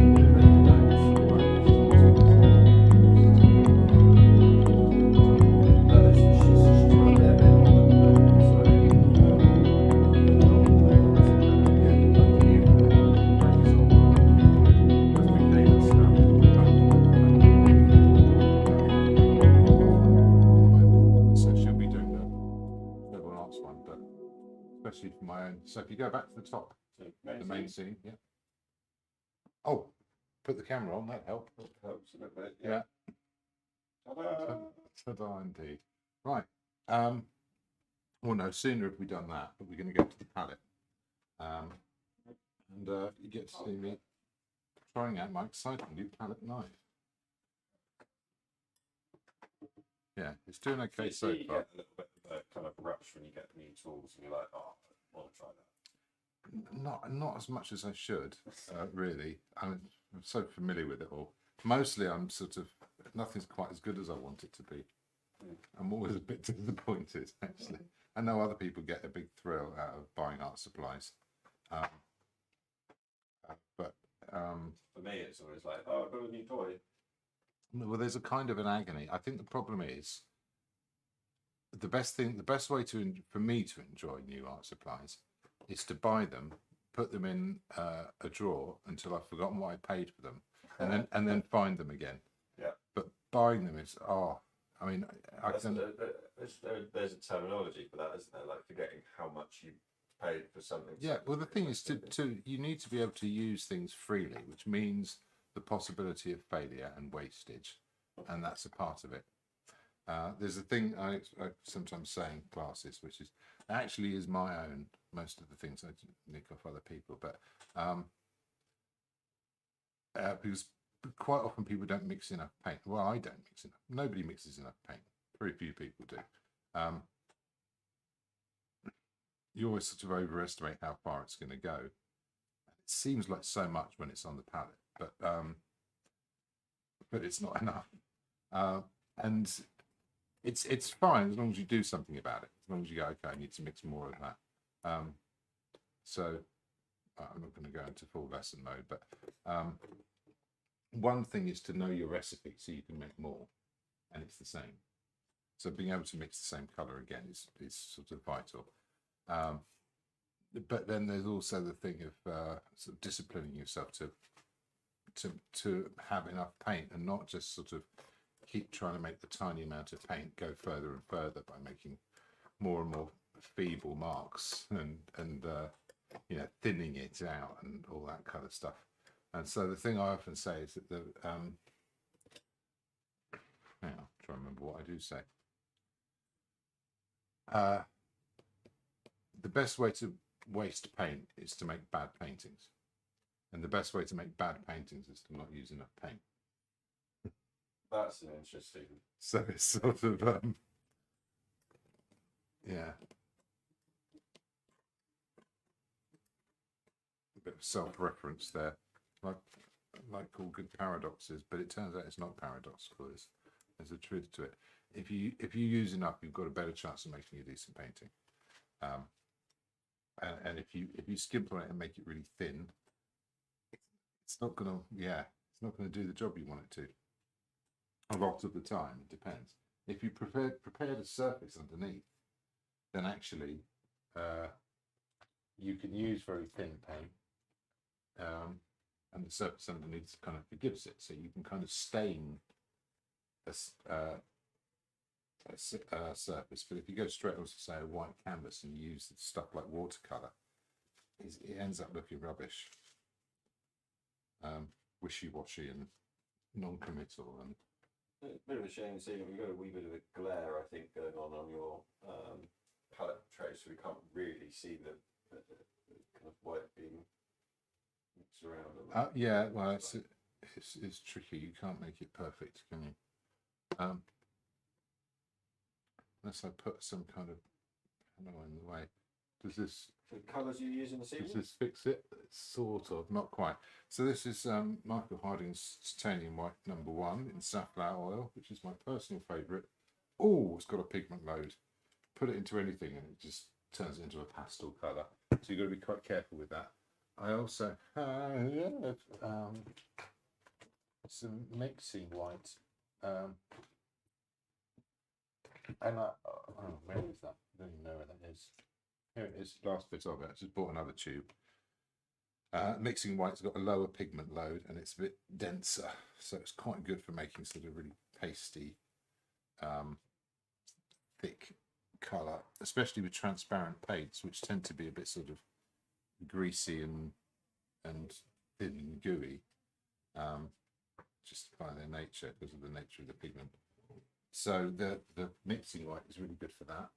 a request from 8 to usually takes. Yeah, So I think that like, bring in a request from the other the other thing as well is something like the infantry, thing, which on social media channels have been linked directly to each of them. So she'll be doing the everyone else one, but especially for my own. So if you go back to the top, the main scene, yeah. Oh, put the camera on, that helped. Helps a little bit. Yeah. Ta-da! Ta-da indeed. Right. Well, no sooner have we done that, but we're going to go to the palette. And you get to see me trying out my exciting new palette knife. Yeah, it's doing okay You so see, you far. get a little bit of a kind of rush when you get new tools and you're like, oh, I want to try that. Not as much as I should, really. I'm so familiar with it all. Mostly, I'm sort of nothing's quite as good as I want it to be. I'm always a bit disappointed, actually. I know other people get a big thrill out of buying art supplies, but For me, it's always like, oh, I've got a new toy. well, there's a kind of an agony. I think the problem is the best way for me to enjoy new art supplies is to buy them, put them in a drawer until I've forgotten what I paid for them, and then find them again. Yeah. But buying them is I mean, there's a terminology for that, isn't there? Like forgetting how much you paid for something. Yeah. Well, the thing is you need to be able to use things freely, which means the possibility of failure and wastage, and that's a part of it. There's a thing I sometimes say in classes, which is actually is my own. Most of the things I nick off other people, but because quite often people don't mix enough paint. Well, I don't mix enough. Nobody mixes enough paint. Very few people do. You always sort of overestimate how far it's going to go. It seems like so much when it's on the palette, but it's not enough. And it's fine as long as you do something about it. As long as you go, okay, I need to mix more of that. So I'm not going to go into full lesson mode, but one thing is to know your recipe so you can make more, and it's the same. So being able to mix the same color again is sort of vital. But then there's also the thing of sort of disciplining yourself to have enough paint and not just sort of keep trying to make the tiny amount of paint go further and further by making more and more feeble marks and you know, thinning it out and all that kind of stuff. And so the thing I often say is that the hang on, try to remember what I do say. The best way to waste paint is to make bad paintings, and the best way to make bad paintings is to not use enough paint. That's an interesting. So it's sort of yeah, a bit of self-reference there, like all good paradoxes, but it turns out it's not paradoxical. There's a truth to it. If you use enough, you've got a better chance of making a decent painting. And if you skimp on it and make it really thin, it's not gonna do the job you want it to. A lot of the time, it depends. If you prepared a surface underneath, then actually you can use very thin paint, and the surface underneath kind of forgives it, so you can kind of stain a surface. But if you go straight onto, say, a white canvas and you use stuff like watercolor, it ends up looking rubbish, wishy-washy and non-committal. And it's a bit of a shame seeing we've got a wee bit of a glare, I think, going on your palette tray, so we can't really see the kind of white being mixed around a lot. Yeah, well, it's tricky. You can't make it perfect, can you? Unless I put some kind of panel in the way. Does this? The colours you use in the ceiling? Does this fix it? Sort of, not quite. So this is Michael Harding's Titanium White No. 1 in safflower oil, which is my personal favourite. Oh, it's got a pigment load. Put it into anything and it just turns it into a pastel colour. So you've got to be quite careful with that. I also have some mixing white. And where is that? I don't even know where that is. Here it is, last bit of it. I just bought another tube. Mixing white's got a lower pigment load and it's a bit denser, so it's quite good for making sort of really pasty, thick colour, especially with transparent paints, which tend to be a bit sort of greasy and thin and gooey, just by their nature, because of the nature of the pigment. So the mixing white is really good for that.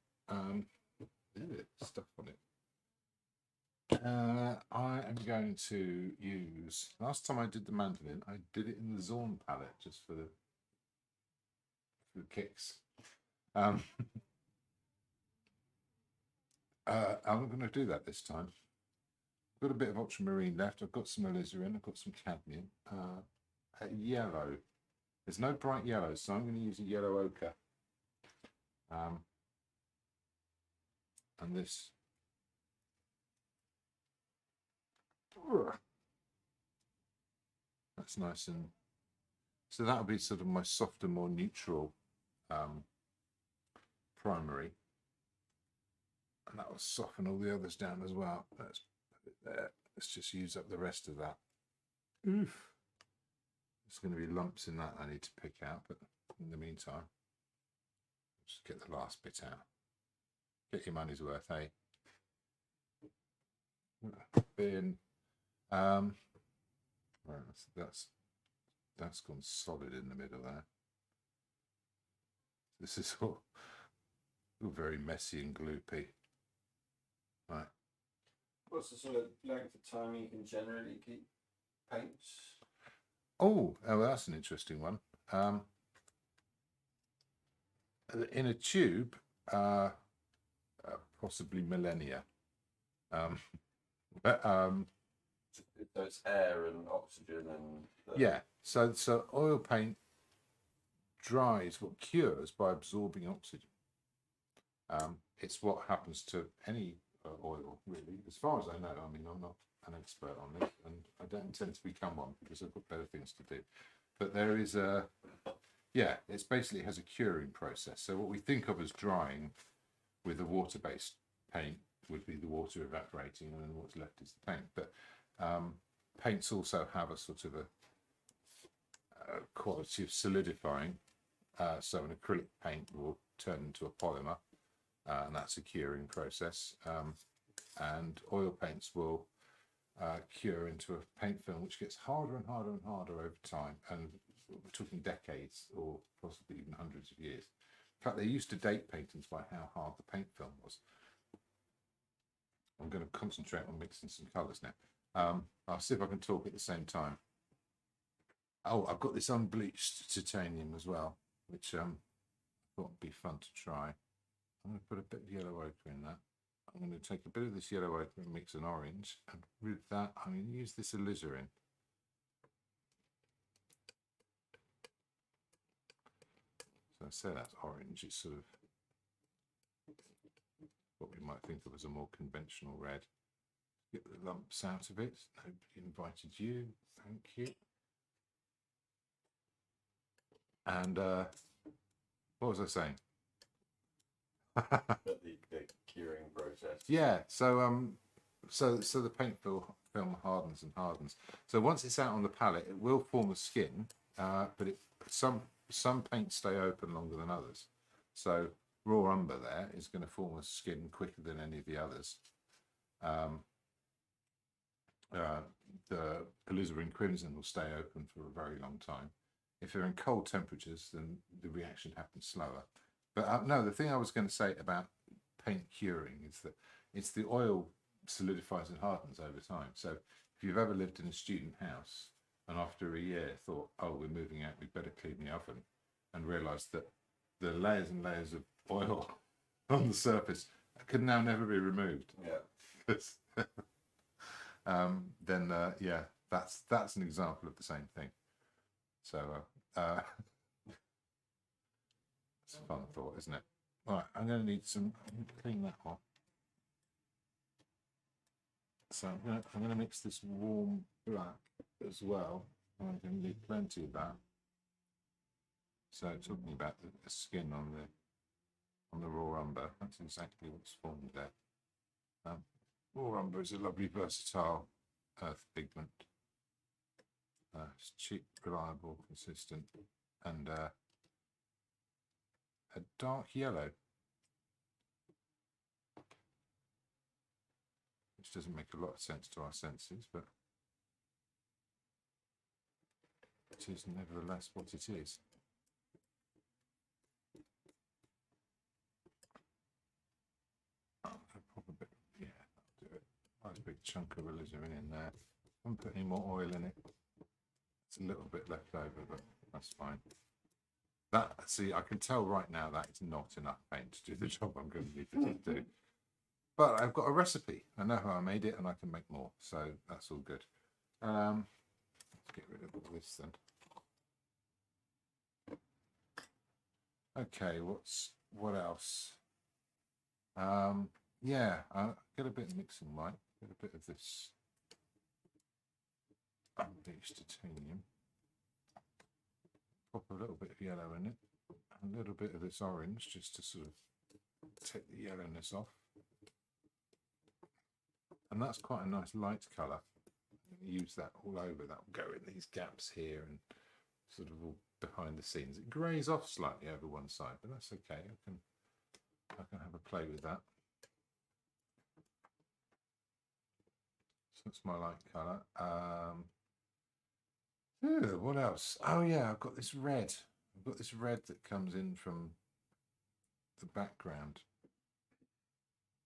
Stuff on it. I am going to use. Last time I did the Mandolin, I did it in the Zorn palette just for the kicks. I'm going to do that this time. I've got a bit of ultramarine left. I've got some alizarin. I've got some cadmium. Yellow. There's no bright yellow, so I'm going to use a yellow ochre. And this. That's nice, and so that'll be sort of my softer, more neutral primary, and that will soften all the others down as well. Let's put it there. Let's just use up the rest of that. Oof. There's going to be lumps in that I need to pick out, but in the meantime, just get the last bit out. Get your money's worth, eh? Bin. Right, that's gone solid in the middle there. This is all very messy and gloopy. Right. What's the sort of length of time you can generally keep paints? Oh, well, that's an interesting one. In a tube, possibly millennia. But So it's air and oxygen and yeah, so oil paint dries, what cures by absorbing oxygen. It's what happens to any oil, really, as far as I know. I mean, I'm not an expert on this, and I don't intend to become one because I've got better things to do. But there is it's basically has a curing process. So what we think of as drying with a water-based paint would be the water evaporating, and then what's left is the paint. But paints also have a sort of a quality of solidifying. So an acrylic paint will turn into a polymer, and that's a curing process. And oil paints will cure into a paint film, which gets harder and harder and harder over time. And we're talking decades or possibly even hundreds of years. In fact, they used to date paintings by how hard the paint film was. I'm going to concentrate on mixing some colours now. I'll see if I can talk at the same time. Oh, I've got this unbleached titanium as well, which I thought would be fun to try. I'm going to put a bit of yellow ochre in that. I'm going to take a bit of this yellow ochre and mix an orange, and with that I'm going to use this alizarin. So I say that's orange, it's sort of what we might think of as a more conventional red. Get the lumps out of it. Nobody invited you, thank you. And what was I saying? the curing process. Yeah, so the paint film hardens and hardens. So once it's out on the palette, it will form a skin, but some paints stay open longer than others. So raw umber there is going to form a skin quicker than any of the others. The alizarin crimson will stay open for a very long time. If they're in cold temperatures, then the reaction happens slower. But no, the thing I was going to say about paint curing is that it's the oil solidifies and hardens over time. So if you've ever lived in a student house and after a year thought, oh, we're moving out, we better clean the oven, and realised that the layers and layers of oil on the surface can now never be removed. Yeah. Then that's an example of the same thing. So it's a fun thought, isn't it? All right, I'm going to need some. Clean that off. So I'm going to mix this warm black as well. I'm going to need plenty of that. So talking about the skin on the raw umber, that's exactly what's formed there. Raw umber is a lovely versatile earth pigment. It's cheap, reliable, consistent, and a dark yellow, which doesn't make a lot of sense to our senses, but it is nevertheless what it is. I'll pop a bit, yeah, I'll do it. Nice big chunk of alizarin in there. I haven't put any more oil in it. It's a little bit left over, but that's fine. See, I can tell right now that it's not enough paint to do the job I'm going to need it to do. But I've got a recipe. I know how I made it, and I can make more. So that's all good. Let's get rid of all this then. Okay, what else? Yeah, I'll get a bit of mixing light. Get a bit of this unbleached titanium. Pop a little bit of yellow in it, a little bit of this orange just to sort of take the yellowness off. And that's quite a nice light colour. Use that all over. That will go in these gaps here and sort of all behind the scenes. It greys off slightly over one side, but that's okay. I can have a play with that. So that's my light colour. What else? Oh yeah, I've got this red. I've got this red that comes in from the background.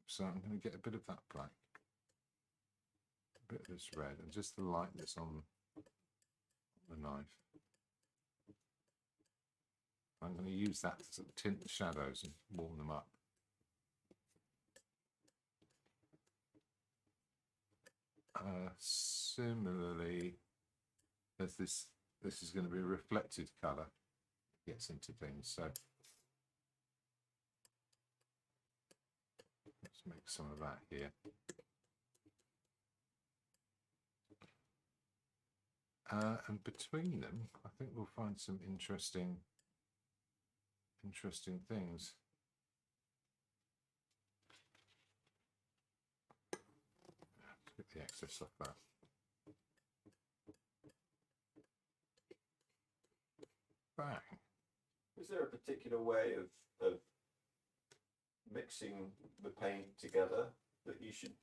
So I'm going to get a bit of that black, a bit of this red, and just the light that's on the knife. I'm going to use that to sort of tint the shadows and warm them up. Similarly, there's this is going to be a reflected colour, gets into things, so let's make some of that here. And between them, I think we'll find some interesting things. Let's get the excess off that. Bang. Is there a particular way of mixing the paint together that you should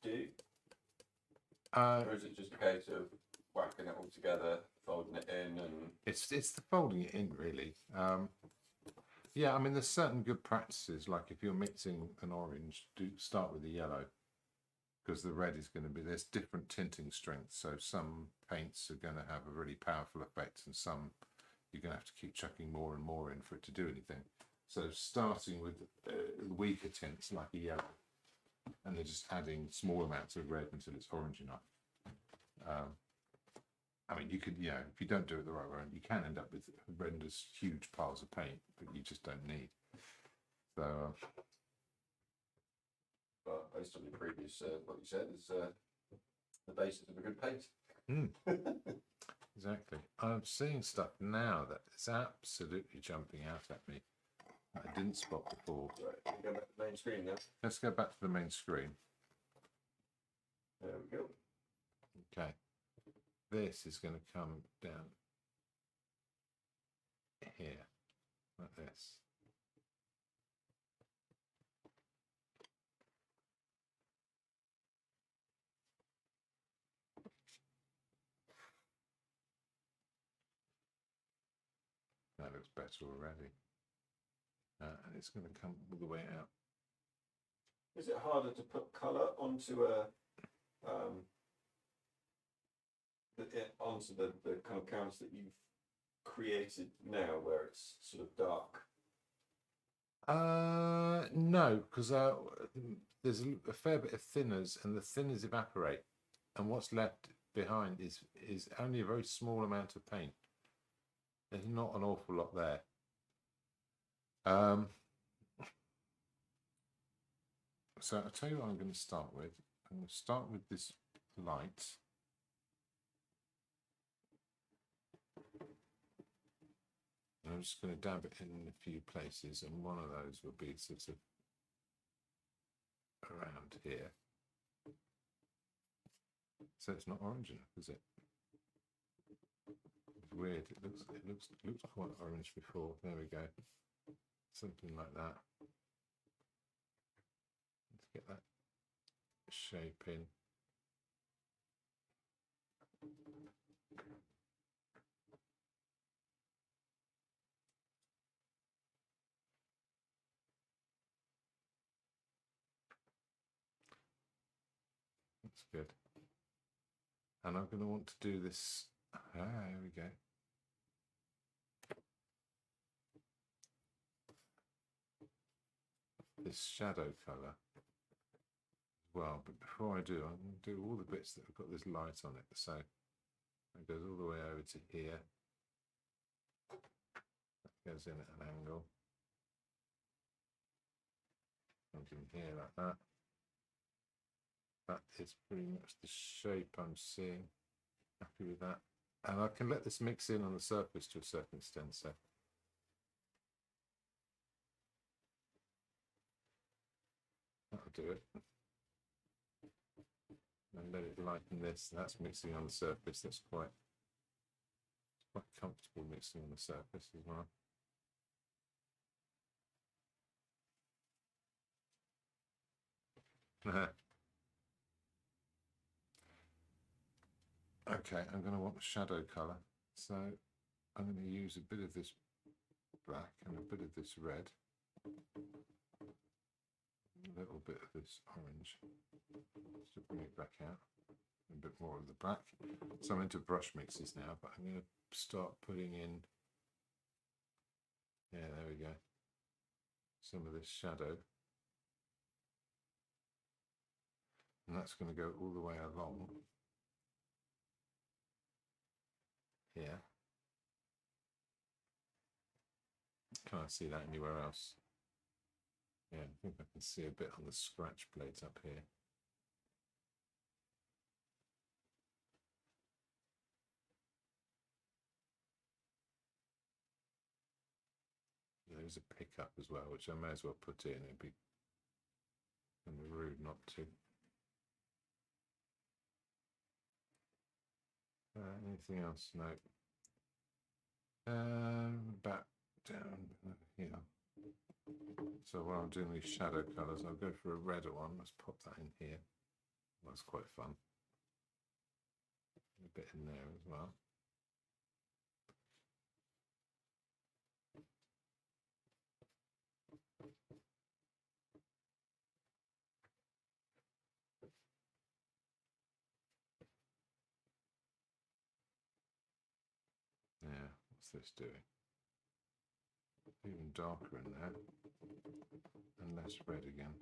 do? Or is it just a case of whacking it all together, folding it in, and it's the folding it in, really. Yeah, I mean, there's certain good practices, like if you're mixing an orange, do start with the yellow, because the red is going to be, there's different tinting strengths, so some paints are going to have a really powerful effect, and some you're going to have to keep chucking more and more in for it to do anything. So starting with weaker tints like a yellow, and then just adding small amounts of red until it's orange enough. I mean, you could, you know, if you don't do it the right way, you can end up with horrendous huge piles of paint that you just don't need. So, but based on your previous, what you said is the basis of a good paint. Exactly. I'm seeing stuff now that is absolutely jumping out at me that I didn't spot before. Right, go back to the main screen now. Let's go back to the main screen. There we go. Okay. This is going to come down here, like this. That looks better already. And it's going to come all the way out. Is it harder to put colour onto a onto the kind of canvas that you've created now, where it's sort of dark? No, because there's a fair bit of thinners, and the thinners evaporate, and what's left behind is only a very small amount of paint. There's not an awful lot there. So I'll tell you what I'm going to start with. I'm going to start with this light. And I'm just going to dab it in a few places, and one of those will be sort of around here. So it's not orange enough, is it? It's weird. It looks quite orange before. There we go. Something like that. Let's get that shape in. That's good. And I'm going to want to do this. There we go. This shadow colour as well, but before I do, I'm going to do all the bits that have got this light on it. So it goes all the way over to here. That goes in at an angle. Comes in here like that. That is pretty much the shape I'm seeing. Happy with that. And I can let this mix in on the surface to a certain extent. So that'll do it. And let it lighten this. That's mixing on the surface. That's quite comfortable mixing on the surface as well. Okay, I'm going to want a shadow colour. So I'm going to use a bit of this black and a bit of this red. A little bit of this orange to bring it back out. A bit more of the black. So I'm into brush mixes now, but I'm going to start putting in, yeah, there we go, some of this shadow. And that's going to go all the way along here. Can I see that anywhere else? Yeah, I think I can see a bit on the scratch plates up here. There's a pickup as well, which I may as well put in. It'd be kind of rude not to. Anything else? No. Back down here. So while I'm doing these shadow colours, I'll go for a redder one. Let's pop that in here. That's quite fun. A bit in there as well. Yeah, what's this doing? Even darker in there and less red again.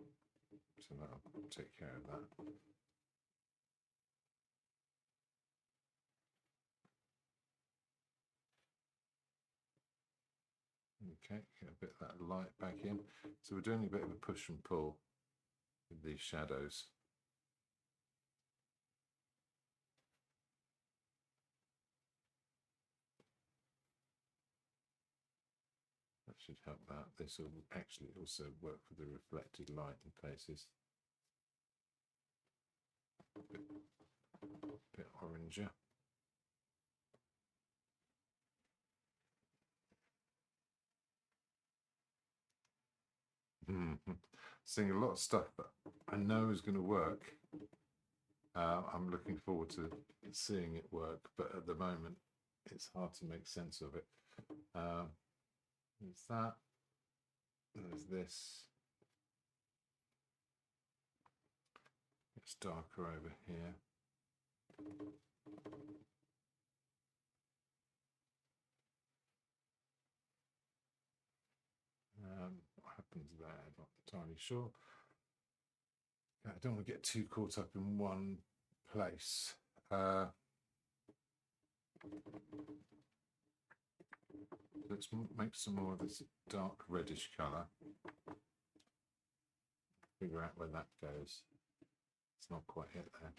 So that'll take care of that. Okay, get a bit of that light back in. So we're doing a bit of a push and pull with these shadows. That should help that. This will actually also work with the reflected light in places. A bit oranger. Seeing a lot of stuff that I know is going to work. I'm looking forward to seeing it work, but at the moment it's hard to make sense of it. There's that. There's this. It's darker over here. What happens there? I'm not entirely sure. I don't want to get too caught up in one place. Let's make some more of this dark reddish colour. Figure out where that goes. It's not quite hit there.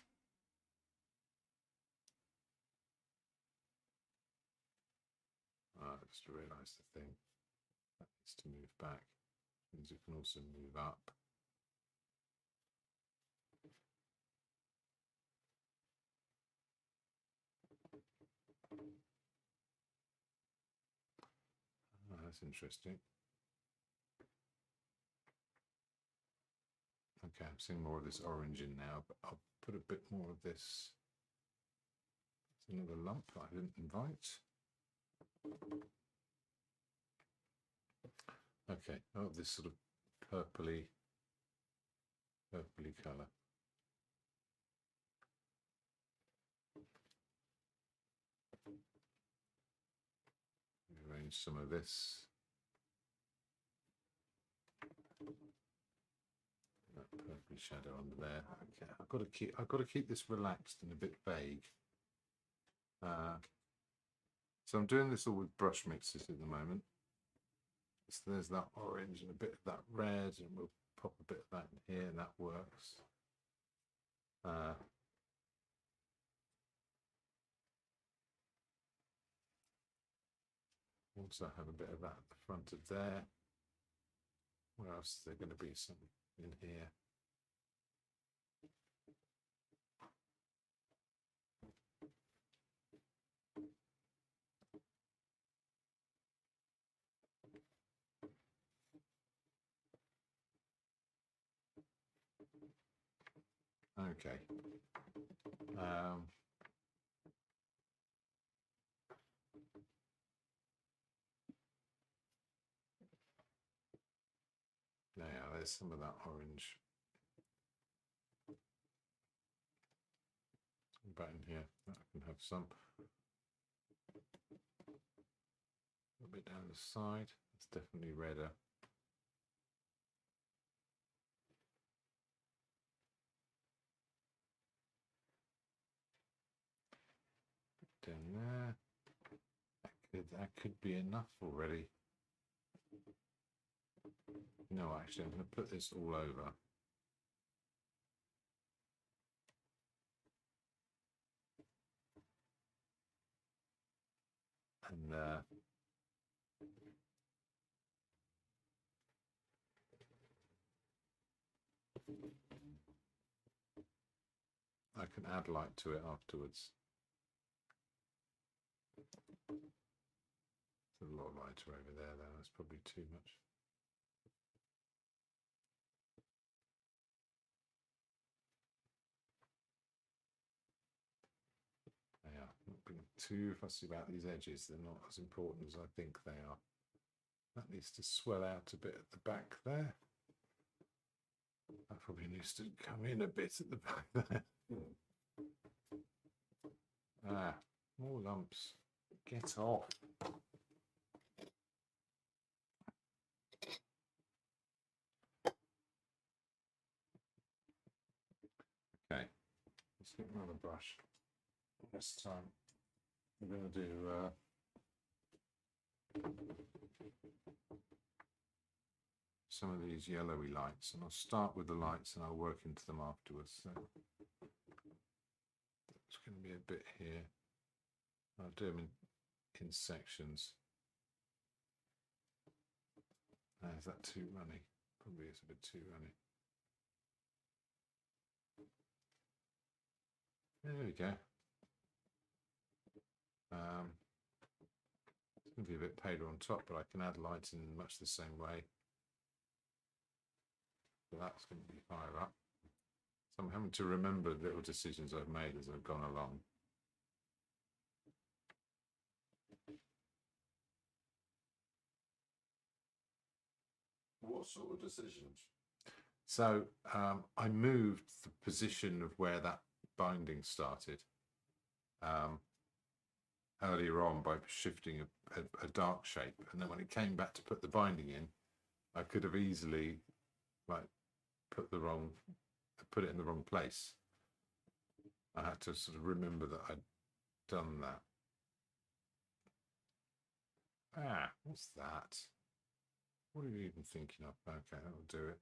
I just realised the thing. That needs to move back. Means it can also move up. Oh, that's interesting. Okay, I'm seeing more of this orange in now, but I'll put a bit more of this. It's another lump I didn't invite. Okay, oh, this sort of purpley colour. Arrange some of this. That purpley shadow under there. Okay, I've got to keep this relaxed and a bit vague. So I'm doing this all with brush mixes at the moment. So there's that orange and a bit of that red, and we'll pop a bit of that in here, and that works. Also have a bit of that at the front of there. Where else is there going to be some in here? Okay. there's some of that orange. Back in here, I can have some. A bit down the side. It's definitely redder. Down there. That could be enough already. No, actually, I'm going to put this all over. And I can add light to it afterwards. There's a lot lighter over there, though. That's probably too much. Yeah, not being too fussy about these edges. They're not as important as I think they are. That needs to swell out a bit at the back there. That probably needs to come in a bit at the back there. Ah, more lumps. Get off. Okay, let's get another brush. This time we're going to do some of these yellowy lights, and I'll start with the lights and I'll work into them afterwards. So it's going to be a bit here. I'll do them in sections. Is that too runny? Probably is a bit too runny. There we go. It's going to be a bit paler on top, but I can add light in much the same way. So that's going to be higher up. So I'm having to remember little decisions I've made as I've gone along. What sort of decisions? So I moved the position of where that binding started earlier on by shifting a dark shape, and then when it came back to put the binding in, I could have easily like put it in the wrong place. I had to sort of remember that I'd done that. Ah, what's that? What are you even thinking of? Okay, that'll do it.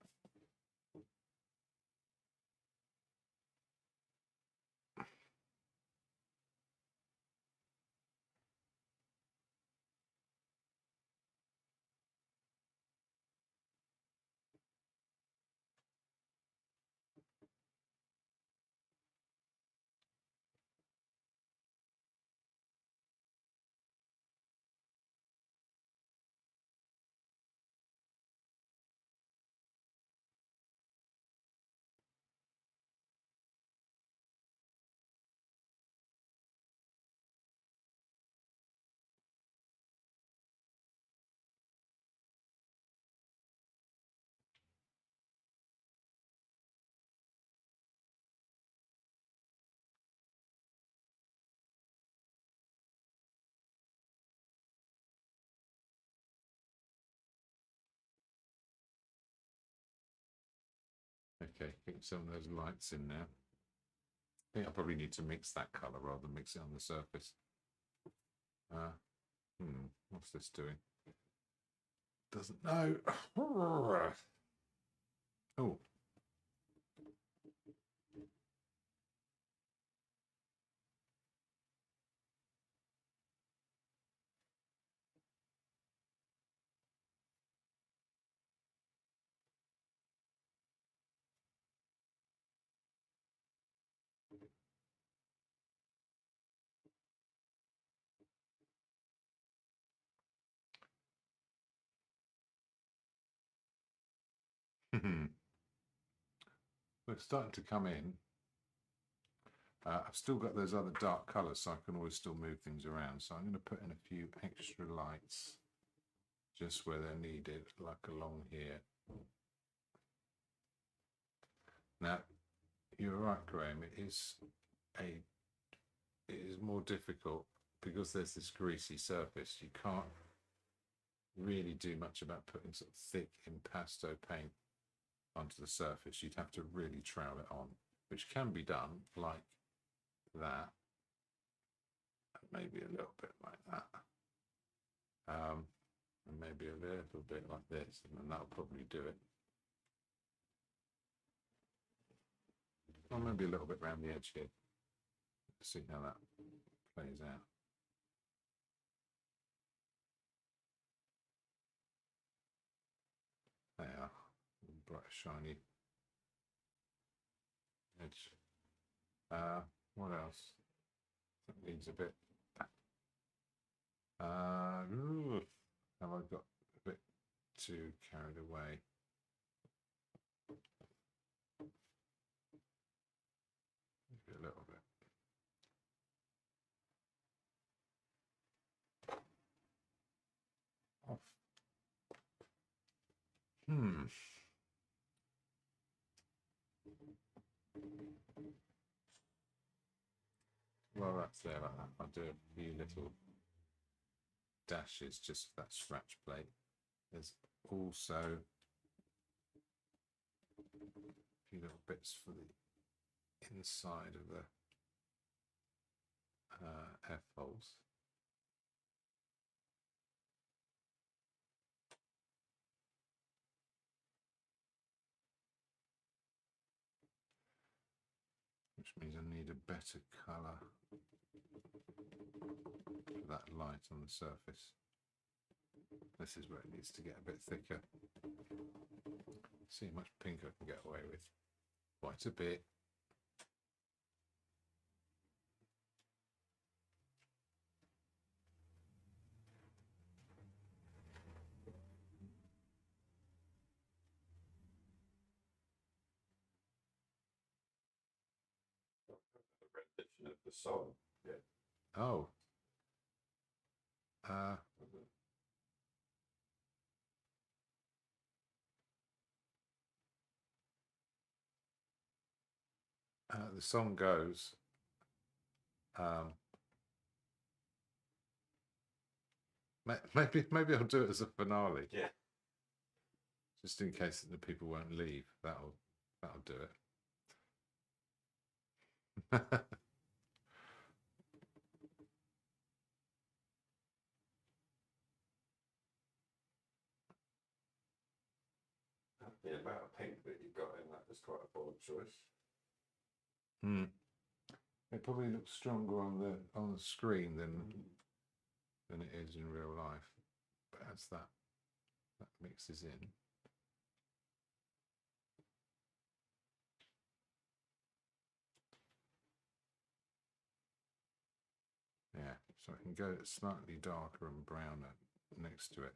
Okay, keep some of those lights in there. I think I probably need to mix that colour rather than mix it on the surface. What's this doing? Doesn't know. Oh. It's starting to come in. I've still got those other dark colours, so I can always still move things around. So I'm going to put in a few extra lights just where they're needed, like along here. Now, you're right, Graham. It is more difficult because there's this greasy surface. You can't really do much about putting sort of thick impasto paint onto the surface. You'd have to really trowel it on, which can be done like that, maybe a little bit like that, and maybe a little bit like this, and then that'll probably do it. Or maybe a little bit around the edge here. See how that plays out. There, bright shiny edge. What else? That needs a bit. Have I got a bit too carried away? Maybe a little bit. Off. Well, that's there like that. I'll do a few little dashes just for that scratch plate. There's also a few little bits for the inside of the F-holes. Which means I need a better colour for that light on the surface. This is where it needs to get a bit thicker. See how much pink I can get away with. Quite a bit. Rendition of the song. Yeah. Oh. The song goes, maybe I'll do it as a finale. Yeah. Just in case the people won't leave. That'll do it. The amount of pink that you've got in that is quite a bold choice. It probably looks stronger on the screen than it is in real life. But as that mixes in. Yeah, so I can go slightly darker and browner next to it.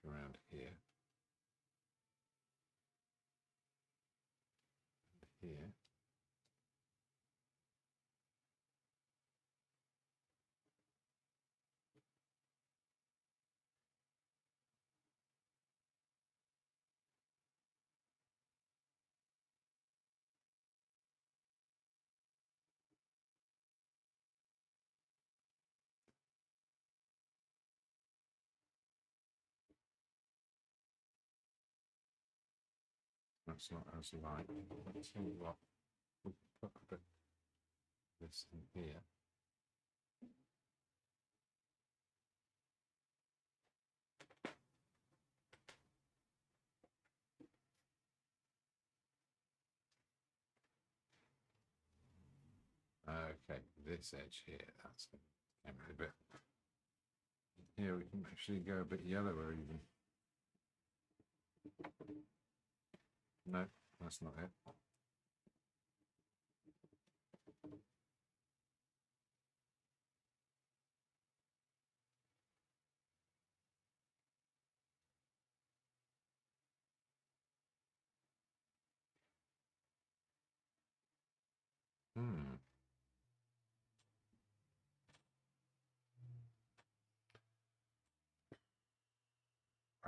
Go around here. And here. That's not as light. Let's see what we can put a bit of this in here. Okay, this edge here, that's a bit. Here we can actually go a bit yellower even. No, that's not it.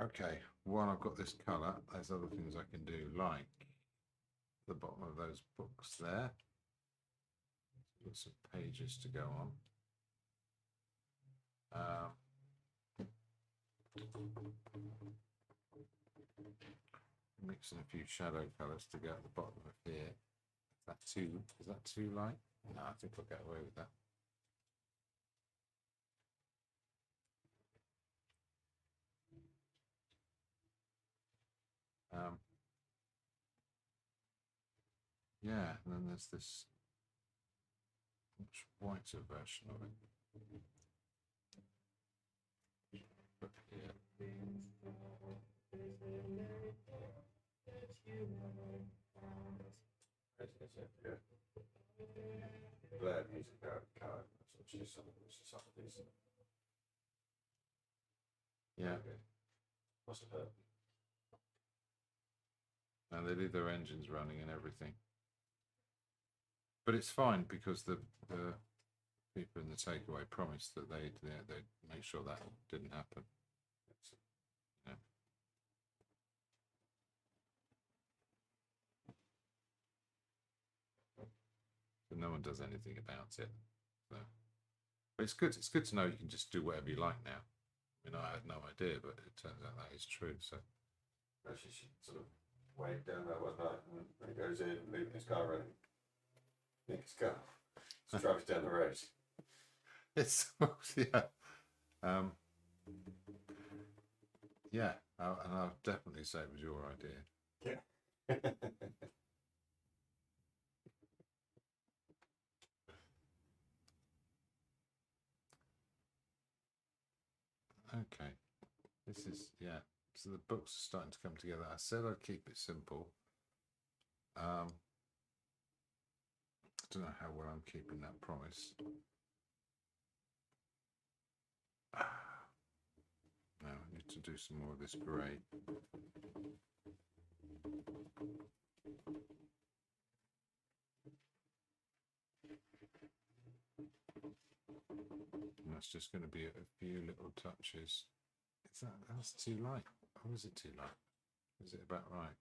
Okay, while I've got this colour, there's other things I can do, like the bottom of those books there. Got some pages to go on. Mixing a few shadow colours to go at the bottom of here. Is that too light? No, I think I'll get away with that. Yeah, and then there's this much whiter version of it. But yeah. Glad music out of card. She's something decent. Yeah. What's her? And they leave their engines running and everything. But it's fine because the people in the takeaway promised that they'd make sure that didn't happen. Yeah. So no one does anything about it. So. But it's good. It's good to know you can just do whatever you like now. I mean, I had no idea, but it turns out that is true. So. Actually, she sort of waved down there one night and he goes in, leaving his car running. Nick his car. Just drives down the road. It's yeah. Yeah, and I'll definitely say it was your idea. Yeah. Okay. This is, yeah. So the books are starting to come together. I said I'd keep it simple. I don't know how well I'm keeping that promise. Now I need to do some more of this grey. And that's just going to be a few little touches. That's too light? Or is it too light? Is it about right?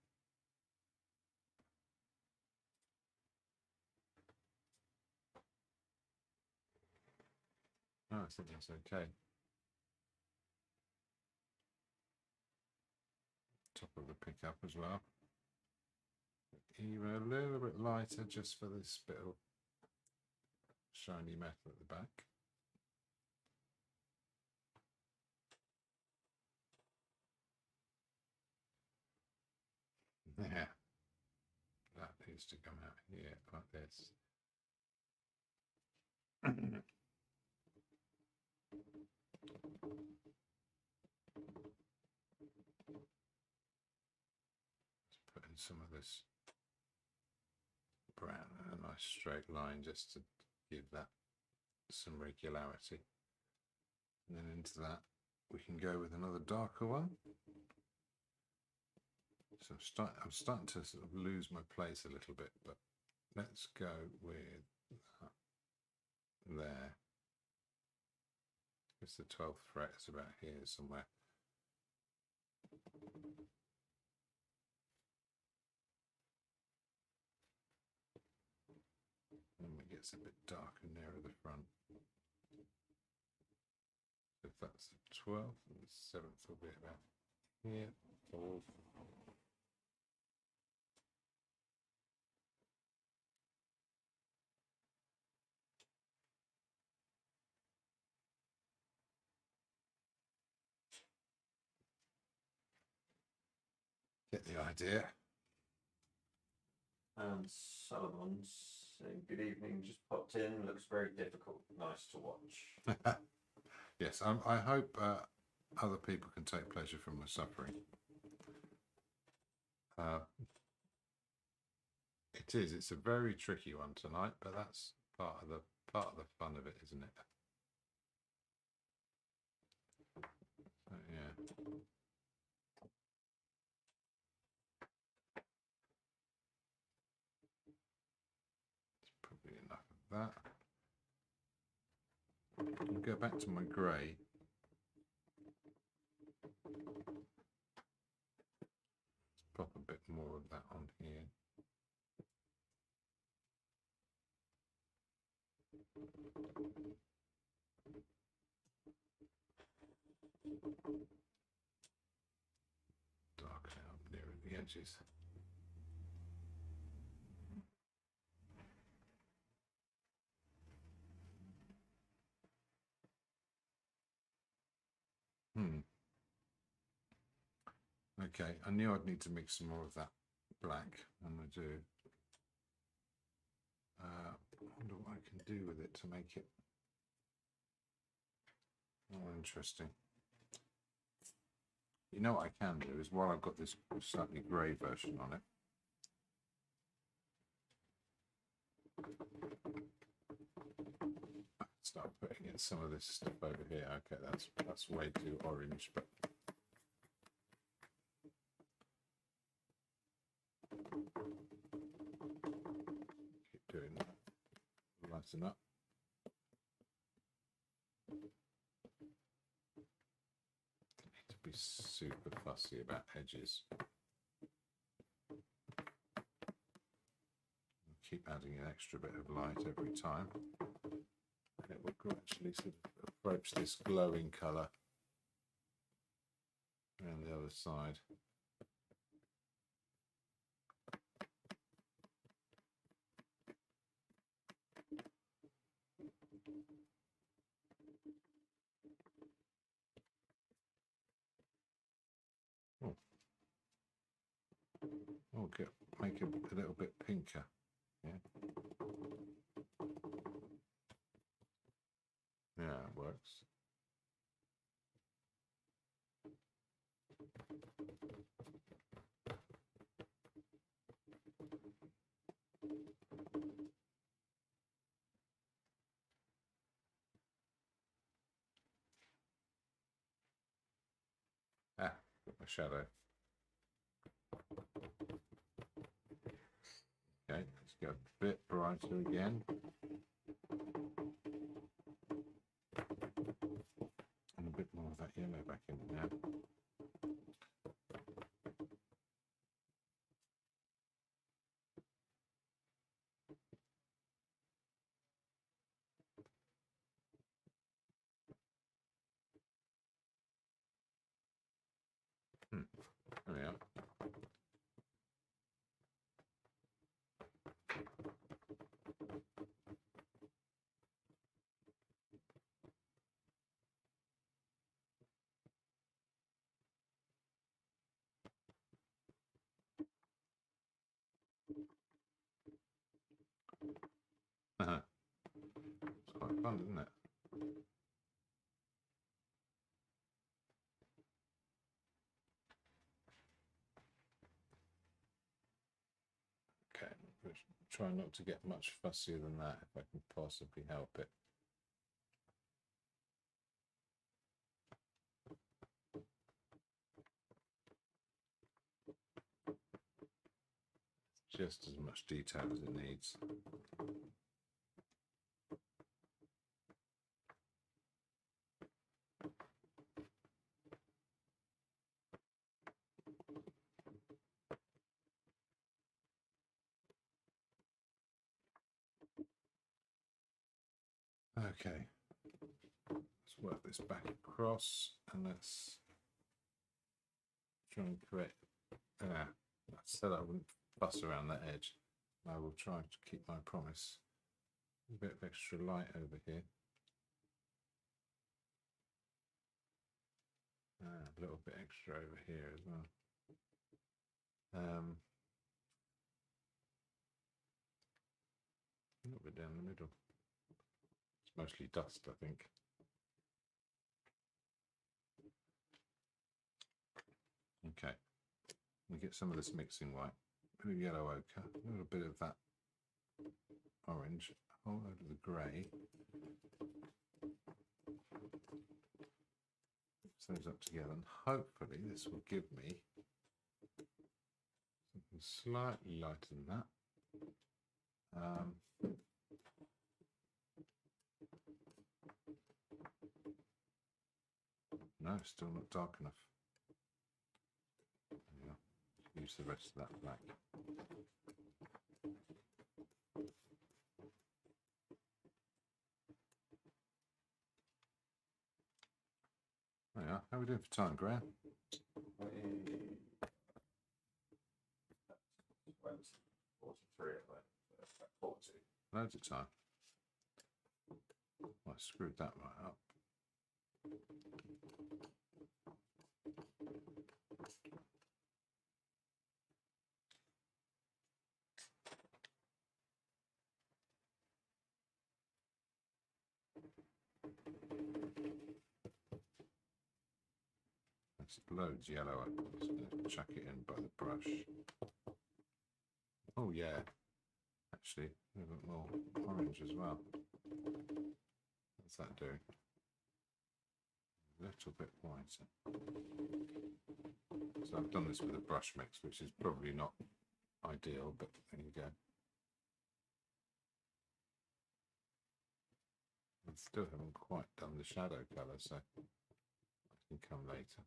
No, I think that's okay. Top of the pickup as well. Even a little bit lighter just for this bit of shiny metal at the back. Yeah, that needs to come out here like this. Let's put in some of this brown and a nice straight line just to give that some regularity. And then into that we can go with another darker one. So I'm starting to sort of lose my place a little bit, but let's go with that there. It's the 12th fret, it's about here somewhere. And it gets a bit darker nearer the front. If that's the 12th, and the 7th will be about here. Get the idea. And Solomon's saying good evening, just popped in, looks very difficult, nice to watch. Yes, I hope other people can take pleasure from my suffering. It's a very tricky one tonight, but that's part of the fun of it, isn't it? So, yeah. Probably enough of that. I'll go back to my grey. Darken out near the edges. Okay, I knew I'd need to mix some more of that black, and I do. I wonder what I can do with it to make it more interesting. You know what I can do is, while I've got this slightly grey version on it, start putting in some of this stuff over here. Okay, that's way too orange, but keep doing that. Lighten up. Need to be super fussy about edges. Keep adding an extra bit of light every time. And it will gradually sort of approach this glowing colour around the other side. Okay, make it a little bit pinker. Yeah. Yeah, it works. Ah, got my shadow. Okay, let's go a bit brighter again. And a bit more of that yellow back in now. There we are. It's quite fun, isn't it? Okay, try not to get much fussier than that if I can possibly help it. Just as much detail as it needs. Okay, let's work this back across and let's try and create. I said I wouldn't fuss around that edge. I will try to keep my promise. A bit of extra light over here. A little bit extra over here as well. A little bit down the middle. It's mostly dust, I think. Okay, we get some of this mixing white, a bit of yellow ochre, a little bit of that orange, a whole load of the grey. Mix those up together, and hopefully this will give me something slightly lighter than that. No, still not dark enough. Yeah, use the rest of that black. There you are. How are we doing for time, Graham? 43 at the 40. Loads of time. I screwed that right up. That's loads yellow. I'm just going to chuck it in by the brush. Oh yeah, actually a little bit more orange as well. What's that doing? A little bit whiter. So I've done this with a brush mix, which is probably not ideal, but there you go. I still haven't quite done the shadow colour, so I can come later.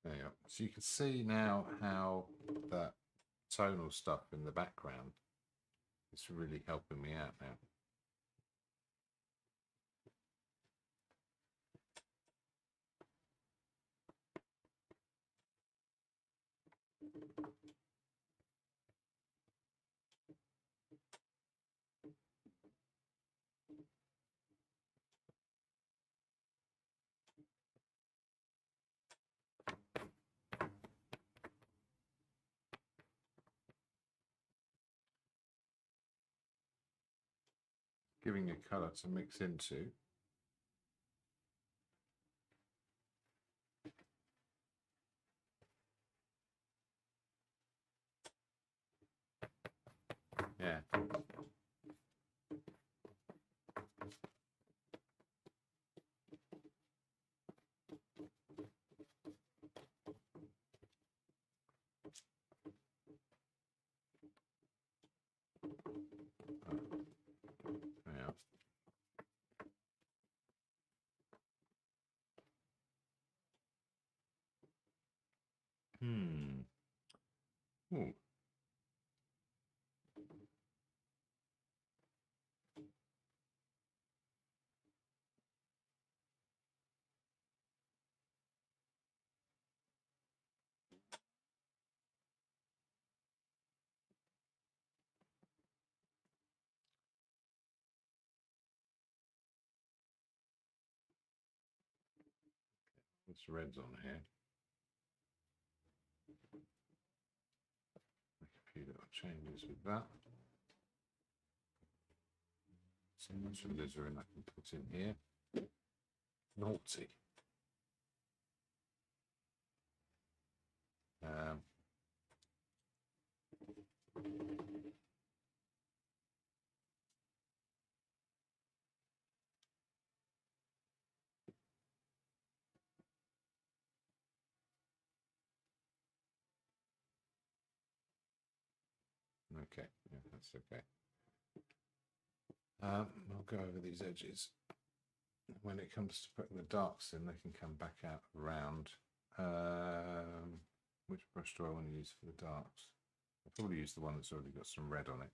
There you go. So you can see now how that tonal stuff in the background is really helping me out now. Giving a colour to mix into. Yeah. Yeah. Ooh. This red's on here. Make a few little changes with that. So much alizarin I can put in here. Naughty. Okay, yeah, that's okay. I'll go over these edges. When it comes to putting the darks in, they can come back out around. Which brush do I want to use for the darks? I'll probably use the one that's already got some red on it.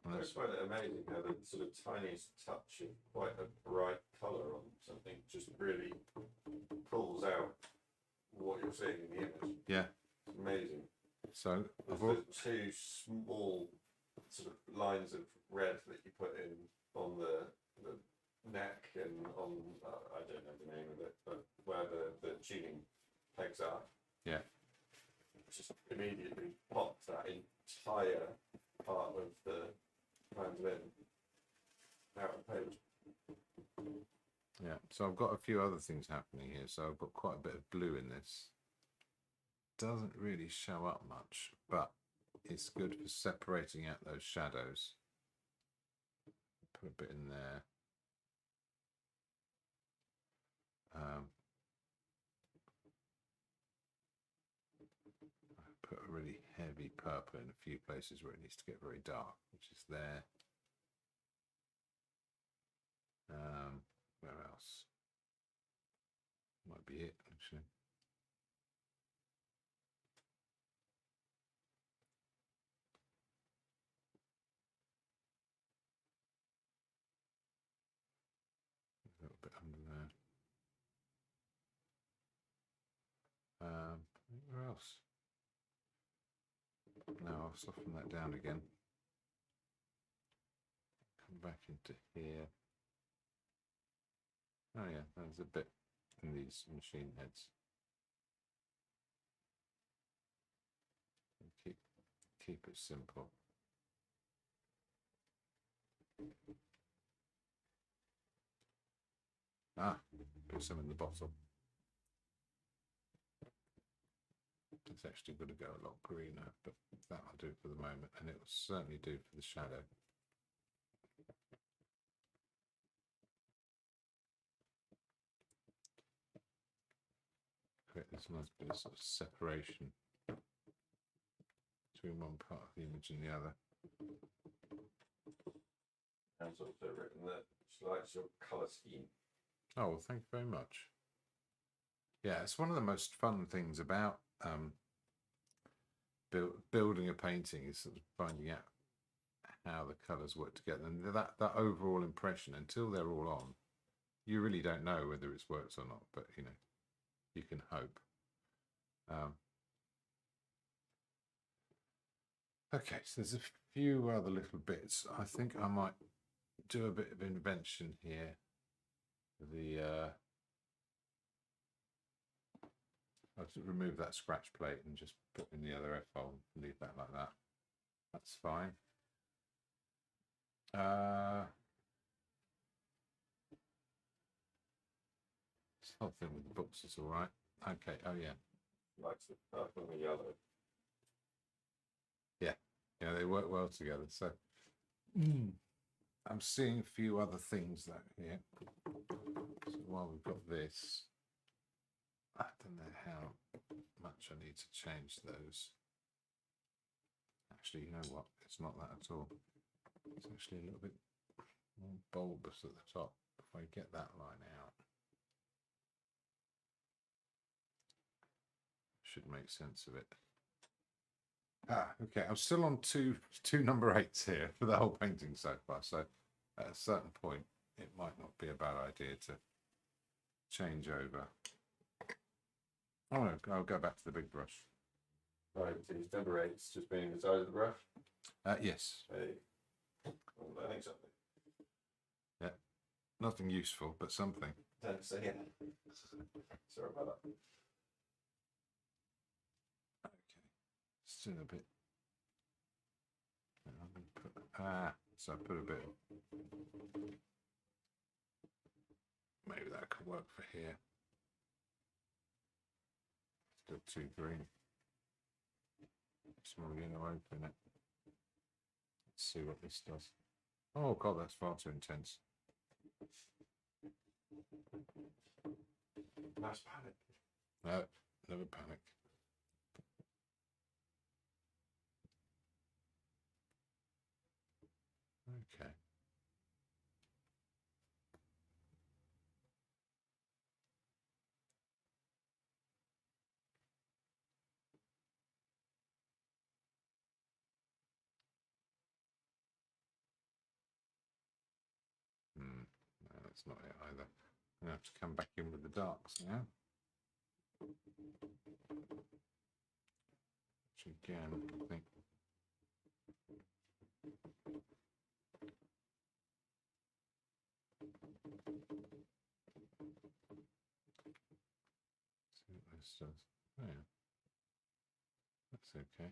I find it amazing how the sort of tiniest touch of quite a bright colour on something just really pulls out what you're seeing in the image. Yeah. It's amazing. So the two small sort of lines of red that you put in on the neck and on, I don't know the name of it, but where the tuning pegs are. Yeah. Just immediately pops that entire part of the mandolin out of page. Yeah, so I've got a few other things happening here. So I've got quite a bit of blue in this. Doesn't really show up much, but it's good for separating out those shadows. Put a bit in there. I put a really heavy purple in a few places where it needs to get very dark, which is there. Where else? Might be it, actually. A little bit under there. Where else? No, I'll soften that down again. Come back into here. Oh yeah, there's a bit in these machine heads. Keep it simple. Put some in the bottle. It's actually going to go a lot greener, but that'll do for the moment, and it will certainly do for the shadow. Create this nice bit of sort of separation between one part of the image and the other. And it's also written that she likes your colour scheme. Oh, well, thank you very much. Yeah, it's one of the most fun things about building a painting is sort of finding out how the colours work together, and that overall impression, until they're all on, you really don't know whether it's worked or not, but you know, you can hope. Okay, so there's a few other little bits. I think I might do a bit of invention here. I'll just remove that scratch plate and just put in the other F-hole and leave that like that. That's fine. This whole thing with the books is all right. Okay, oh yeah. Likes the purple and the yellow. Yeah, they work well together. So I'm seeing a few other things that here. So while we've got this, I don't know how much I need to change those. Actually, you know what? It's not that at all. It's actually a little bit more bulbous at the top. If I get that line out, should make sense of it. Okay, I'm still on two number 8s here for the whole painting so far. So at a certain point, it might not be a bad idea to change over. Oh no, I'll go back to the big brush. Right, so number 8's just being the size of the brush? Yes. Hey, I'm learning something. Yeah, nothing useful, but something. Don't say it. Sorry about that. Okay, still a bit. I'm going to put, so I put a bit. Maybe that could work for here. Still too green. It's really going to open it. Let's see what this does. Oh god, that's far too intense. Nice panic. No, never panic. Okay. No, that's not it either. I'm going to have to come back in with the darks now. Which again, I think. See what this does. Oh yeah. That's okay.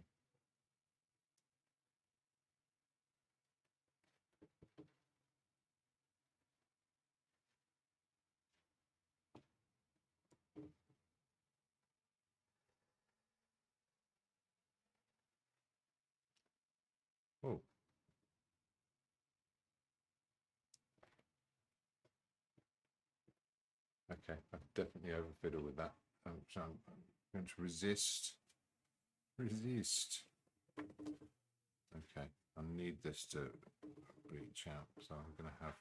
Oh. Okay, I've definitely overfiddled with that. So I'm going to resist. Resist. Okay, I need this to bleach out, so I'm going to have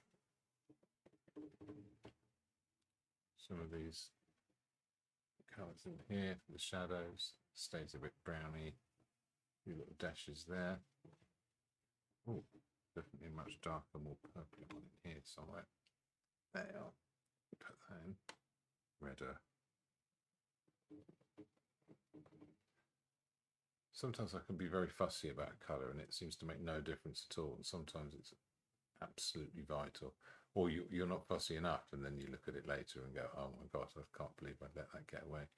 some of these colours in here for the shadows. Stays a bit browny. A few little dashes there. Oh, definitely a much darker, more purpley one in here somewhere. There you are. Put that in. Redder. Sometimes I can be very fussy about colour and it seems to make no difference at all. And sometimes it's absolutely vital. Or you're not fussy enough and then you look at it later and go, oh my God, I can't believe I let that get away.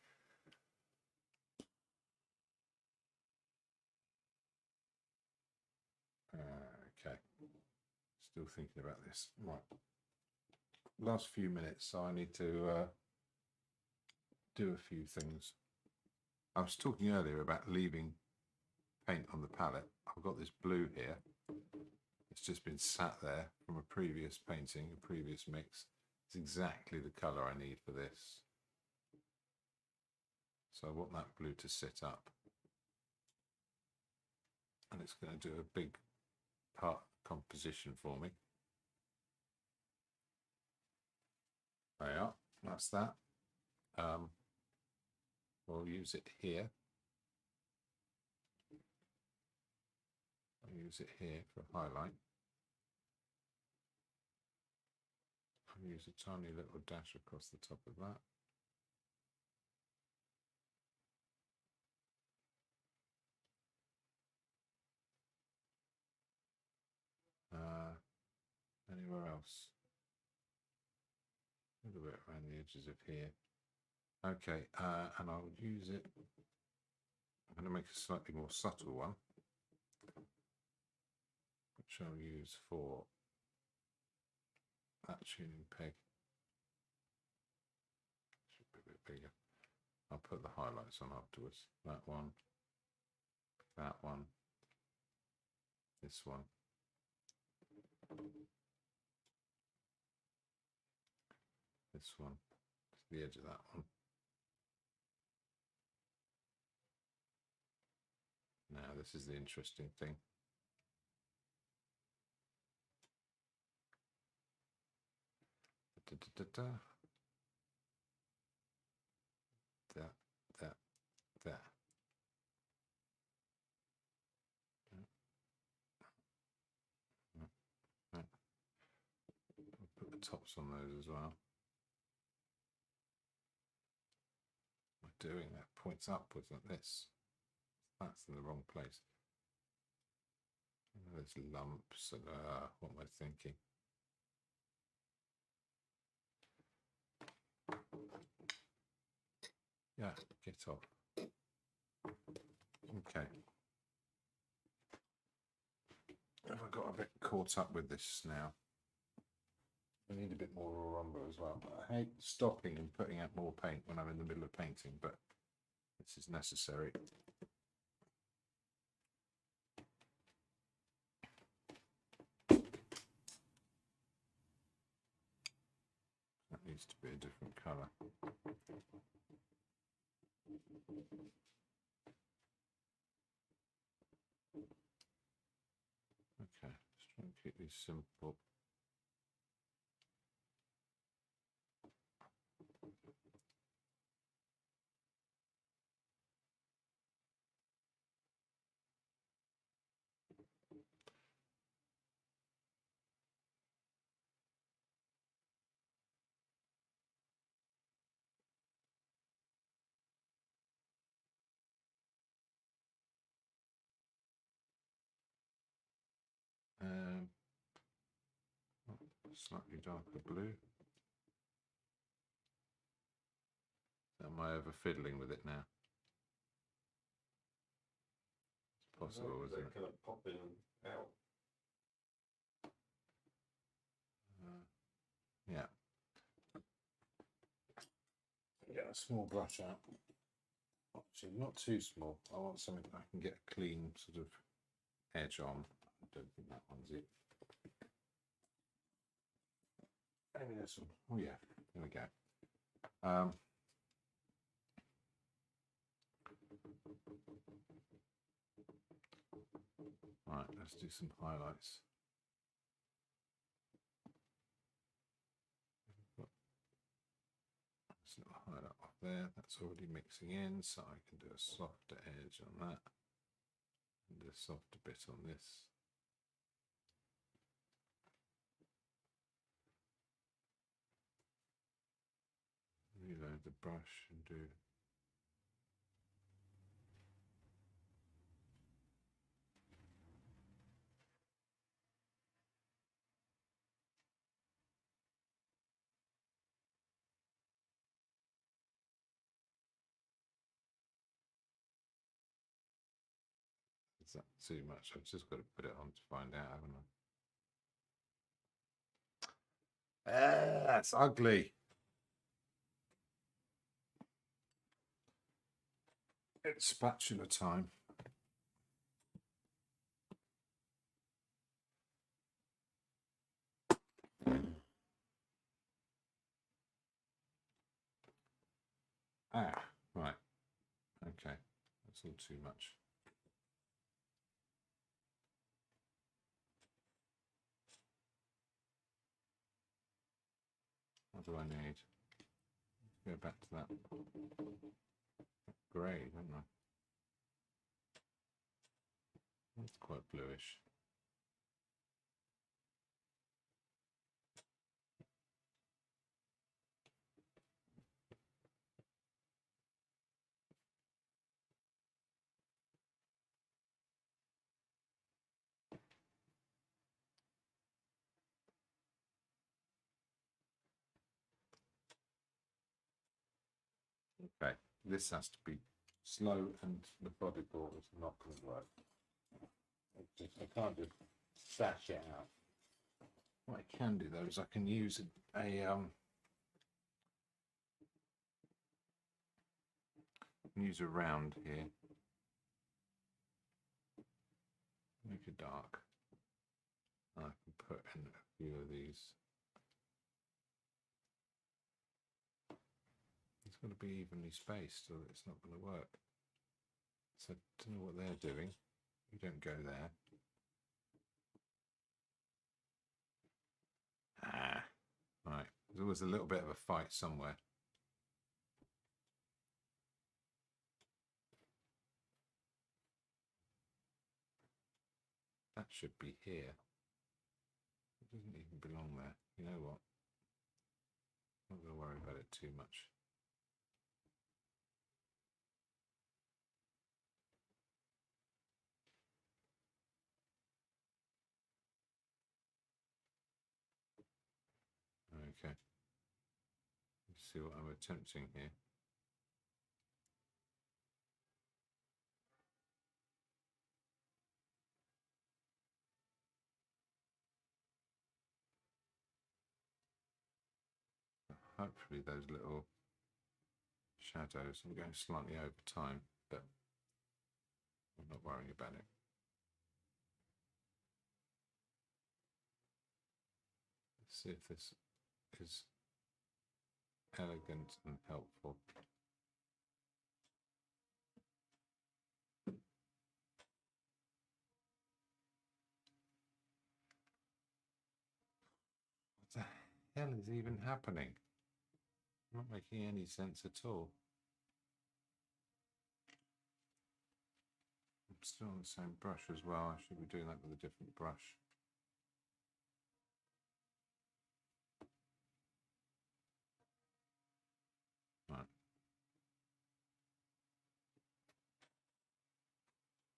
Okay, still thinking about this. Right, last few minutes, so I need to do a few things. I was talking earlier about leaving paint on the palette. I've got this blue here. It's just been sat there from a previous painting, a previous mix. It's exactly the colour I need for this. So I want that blue to sit up. And it's going to do a big part composition for me. There you are, that's that. We'll use it here. I'll use it here for a highlight. I'll use a tiny little dash across the top of that. Anywhere else? A little bit around the edges of here. Okay, and I'll use it. I'm going to make a slightly more subtle one, which I'll use for that tuning peg. Should be a bit bigger. I'll put the highlights on afterwards. That one, this one. This one, to the edge of that one. Now this is the interesting thing. There. I'll put the tops on those as well. By doing that, points upwards like this. That's in the wrong place. There's lumps. What am I thinking? Yeah, get off. Okay. Have I got a bit caught up with this now? I need a bit more rumba as well. I hate stopping and putting out more paint when I'm in the middle of painting, but this is necessary. That needs to be a different colour. Okay, let's try and keep these simple. Slightly darker blue. Am I over fiddling with it now? It's possible, isn't it? Kind of popping out. Yeah. Get a small brush out. Actually, not too small. I want something that I can get a clean sort of edge on. I don't think that one's it. Maybe this one. Oh yeah, there we go. Right, let's do some highlights. Let's highlight off there. That's already mixing in, so I can do a softer edge on that and a softer bit on this. Reload the brush and do is that too much? I've just got to put it on to find out, haven't I? That's ugly. It's spatula time. Ah, right. Okay, that's all too much. What do I need? Go back to that grey, don't I? That's quite bluish. Okay, this has to be slow and methodical. It's not going to work. I can't just sash it out. What I can do though is I can use use a round here. Make it dark. I can put in a few of these. It's got to be evenly spaced or it's not going to work. So I don't know what they're doing. You don't go there. Ah, right. There's always a little bit of a fight somewhere. That should be here. It doesn't even belong there. You know what? I'm not going to worry about it too much. Okay. Let's see what I'm attempting here. Hopefully those little shadows, I'm going slightly over time, but I'm not worrying about it. Let's see if this is elegant and helpful. What the hell is even happening? Not making any sense at all. I'm still on the same brush as well. I should be doing that with a different brush. Right.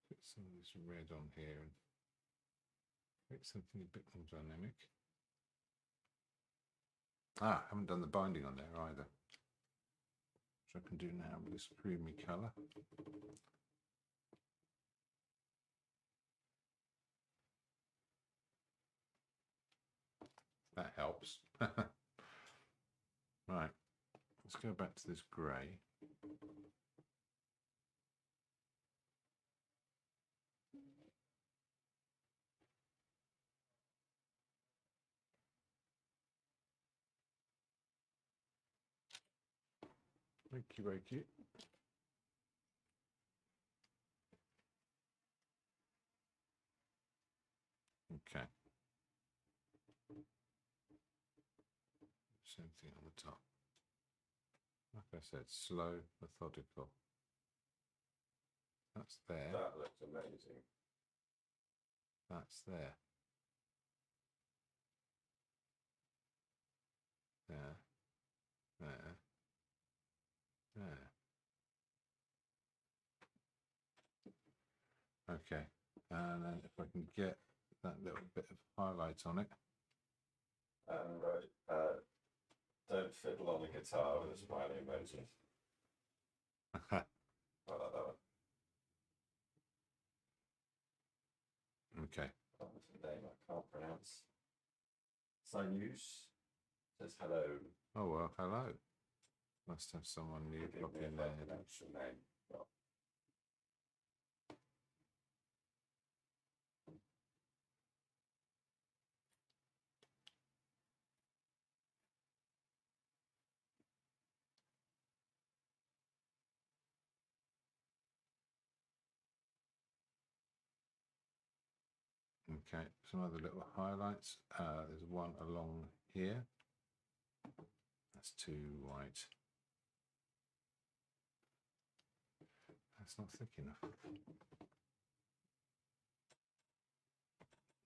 Put some of this red on here and make something a bit more dynamic. Ah, I haven't done the binding on there either. Which I can do now with this creamy colour. That helps. Right, let's go back to this grey. Wakey wakey. Okay. Same thing on the top. Like I said, slow, methodical. That's there. That looks amazing. That's there. There. There. There. Okay. And then if I can get that little bit of highlight on it. Right. Don't fiddle on the guitar with a smiley emoji. I like that one. Okay. What's the name? I can't pronounce. Sinus says hello. Oh well, hello. Must have someone new Forgive pop me in if I there. pronounce your name. Well, Okay, some other little highlights. There's one along here. That's too white. That's not thick enough.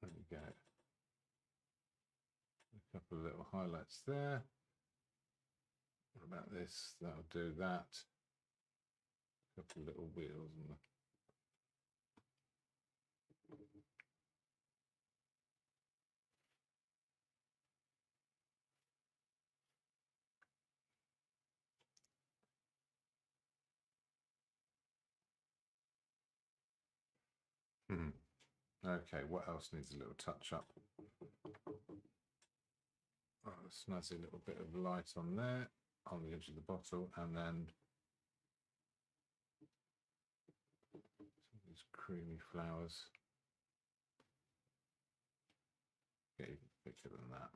There we go. A couple of little highlights there. What about this? That'll do that. A couple of little wheels on the Okay, what else needs a little touch up? Oh, a snazzy little bit of light on there, on the edge of the bottle, and then some of these creamy flowers. Get even thicker than that.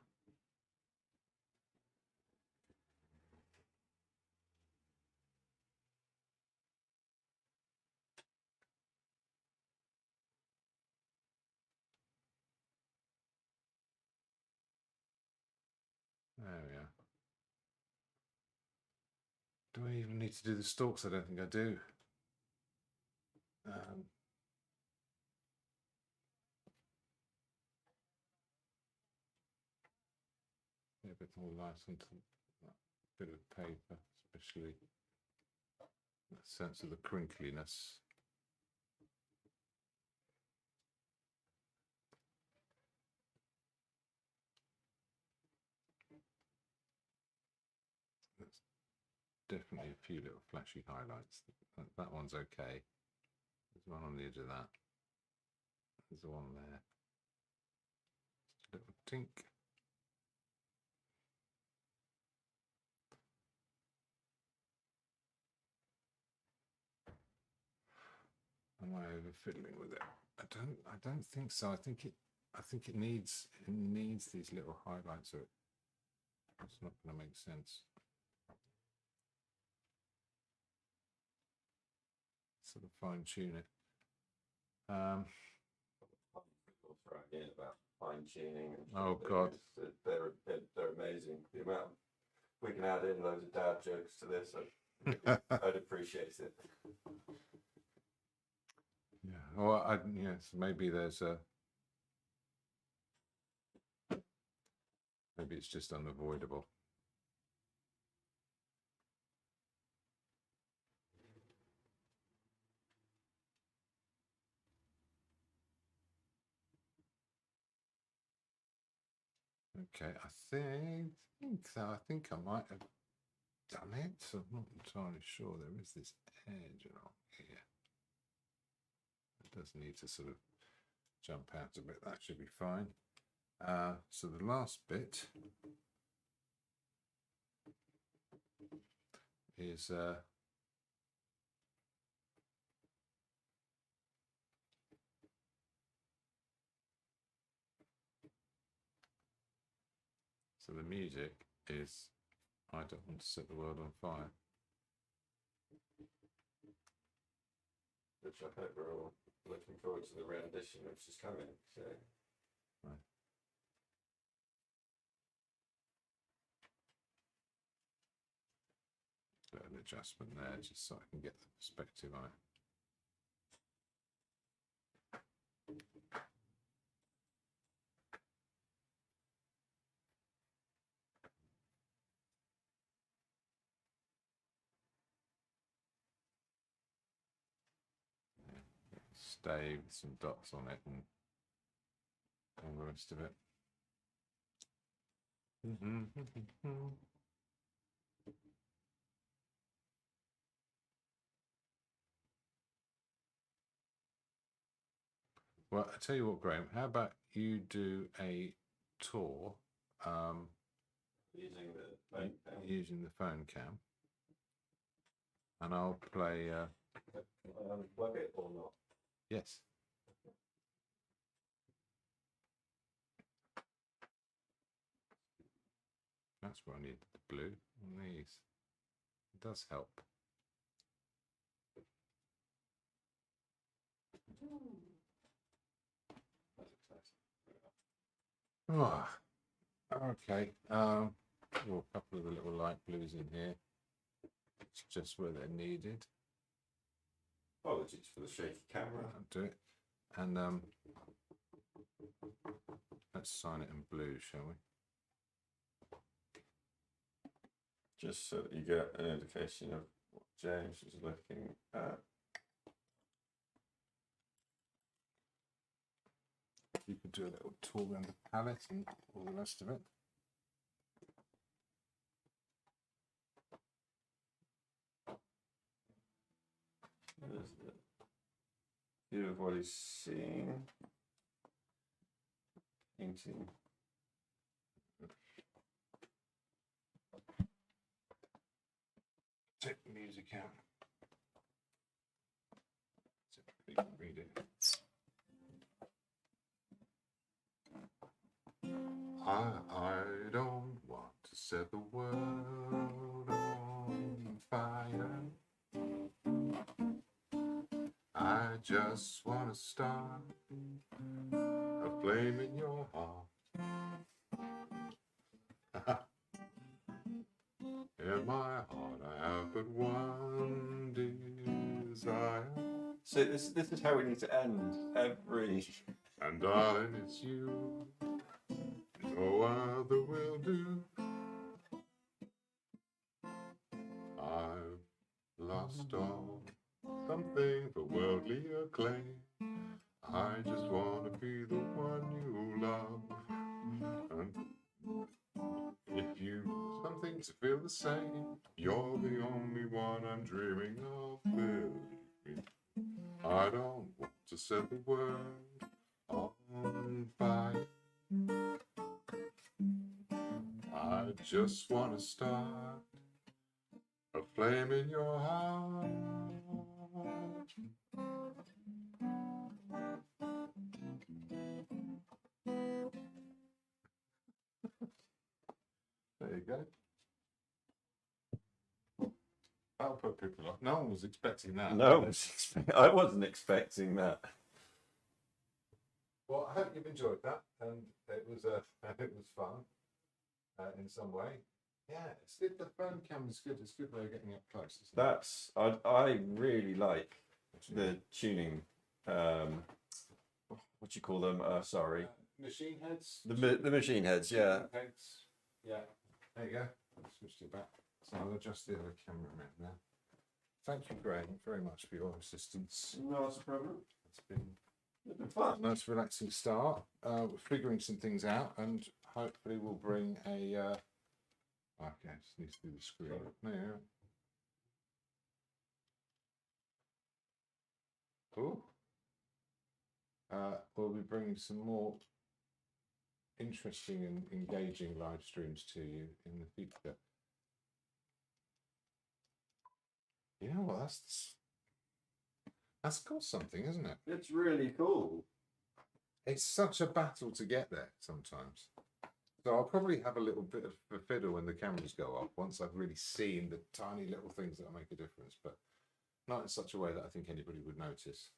There we are. Do I even need to do the stalks? I don't think I do. A bit more light onto that bit of paper, especially that sense of the crinkliness. There's definitely a few little flashy highlights. That one's okay. There's one on the edge of that. There's one there. Just a little tink. Am I over fiddling with it? I don't think so. I think it needs these little highlights. Or it's not going to make sense. Sort of fine tune it. people throwing in about fine tuning. Oh God, they're amazing. The amount we can add in loads of dad jokes to this. I'd appreciate it. Yeah. Well, yes, maybe there's a. Maybe it's just unavoidable. Okay, I think so. I think I might have done it. I'm not entirely sure. There is this edge along here. It does need to sort of jump out a bit. That should be fine. So the last bit is so the music is I Don't Want to Set the World on Fire. Which I hope we're all looking forward to the rendition which is coming. So. Right. Bit of adjustment there, just so I can get the perspective on it. Stay with some dots on it and all the rest of it. Well, I tell you what, Graham, how about you do a tour Using the phone cam. using the phone cam, and I'll play. Plug it or not? Yes. That's where I need the blue on these. It does help. Oh, okay. Oh, a couple of the little light blues in here. It's just where they're needed. Apologies for the shaky camera. I'll do it. And let's sign it in blue, shall we? Just so that you get an indication of what James is looking at. You could do a little tour around the palette and all the rest of it. There's the view of what he's seeing. Painting. Take the music out. So we can read it. I don't want to set the world on fire. I just want to start a flame in your heart. In my heart I have but one desire. So this is how we need to end every. And darling, it's you. No other will do. I've lost all something for worldly acclaim. I just want to be the one you love. And if you something to feel the same, you're the only one I'm dreaming of. Believe me, I don't want to set the world on fire. I just want to start a flame in your heart. There you go. That'll put people off. No one was expecting that. No, I wasn't expecting that. Well, I hope you've enjoyed that, and it was fun in some way. Yeah, it's good. The phone camera's good. It's a good way of getting up close. Isn't That's I really like the tuning. What do you call them? Sorry, machine heads. the machine heads. Yeah. Heads. Yeah. There you go. I've switched it back. So I'll adjust the other camera around now. Thank you, Graham, very much for your assistance. Not a problem. It's been Fun. a nice, relaxing start. We're figuring some things out, and hopefully we'll bring a. Okay, just needs to do the screen. There. Cool. We'll be bringing some more interesting and engaging live streams to you in the future. You know what? That's got something, isn't it? It's really cool. It's such a battle to get there sometimes. So I'll probably have a little bit of a fiddle when the cameras go off once I've really seen the tiny little things that make a difference, but not in such a way that I think anybody would notice.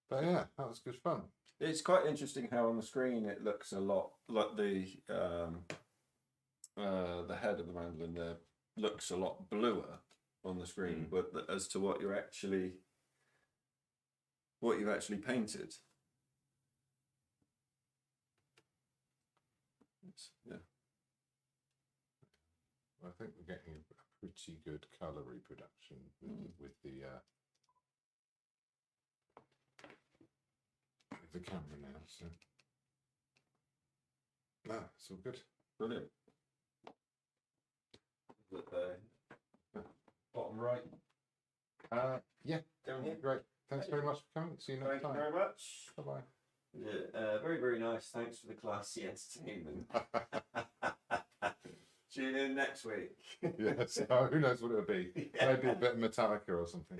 But yeah, that was good fun. It's quite interesting how on the screen it looks a lot like the head of the mandolin there looks a lot bluer on the screen, but as to what you've actually painted. Yeah. I think we're getting a pretty good colour reproduction with the camera now. So, it's all good. Brilliant. Is it the bottom right? Yeah, Down here. great. Thanks very much for coming. See you next Thank time. you very much. Bye bye. Yeah, very, very nice. Thanks for the classy entertainment. Tune in next week. Yes. Who knows what it'll be? Yeah. Maybe a bit of Metallica or something.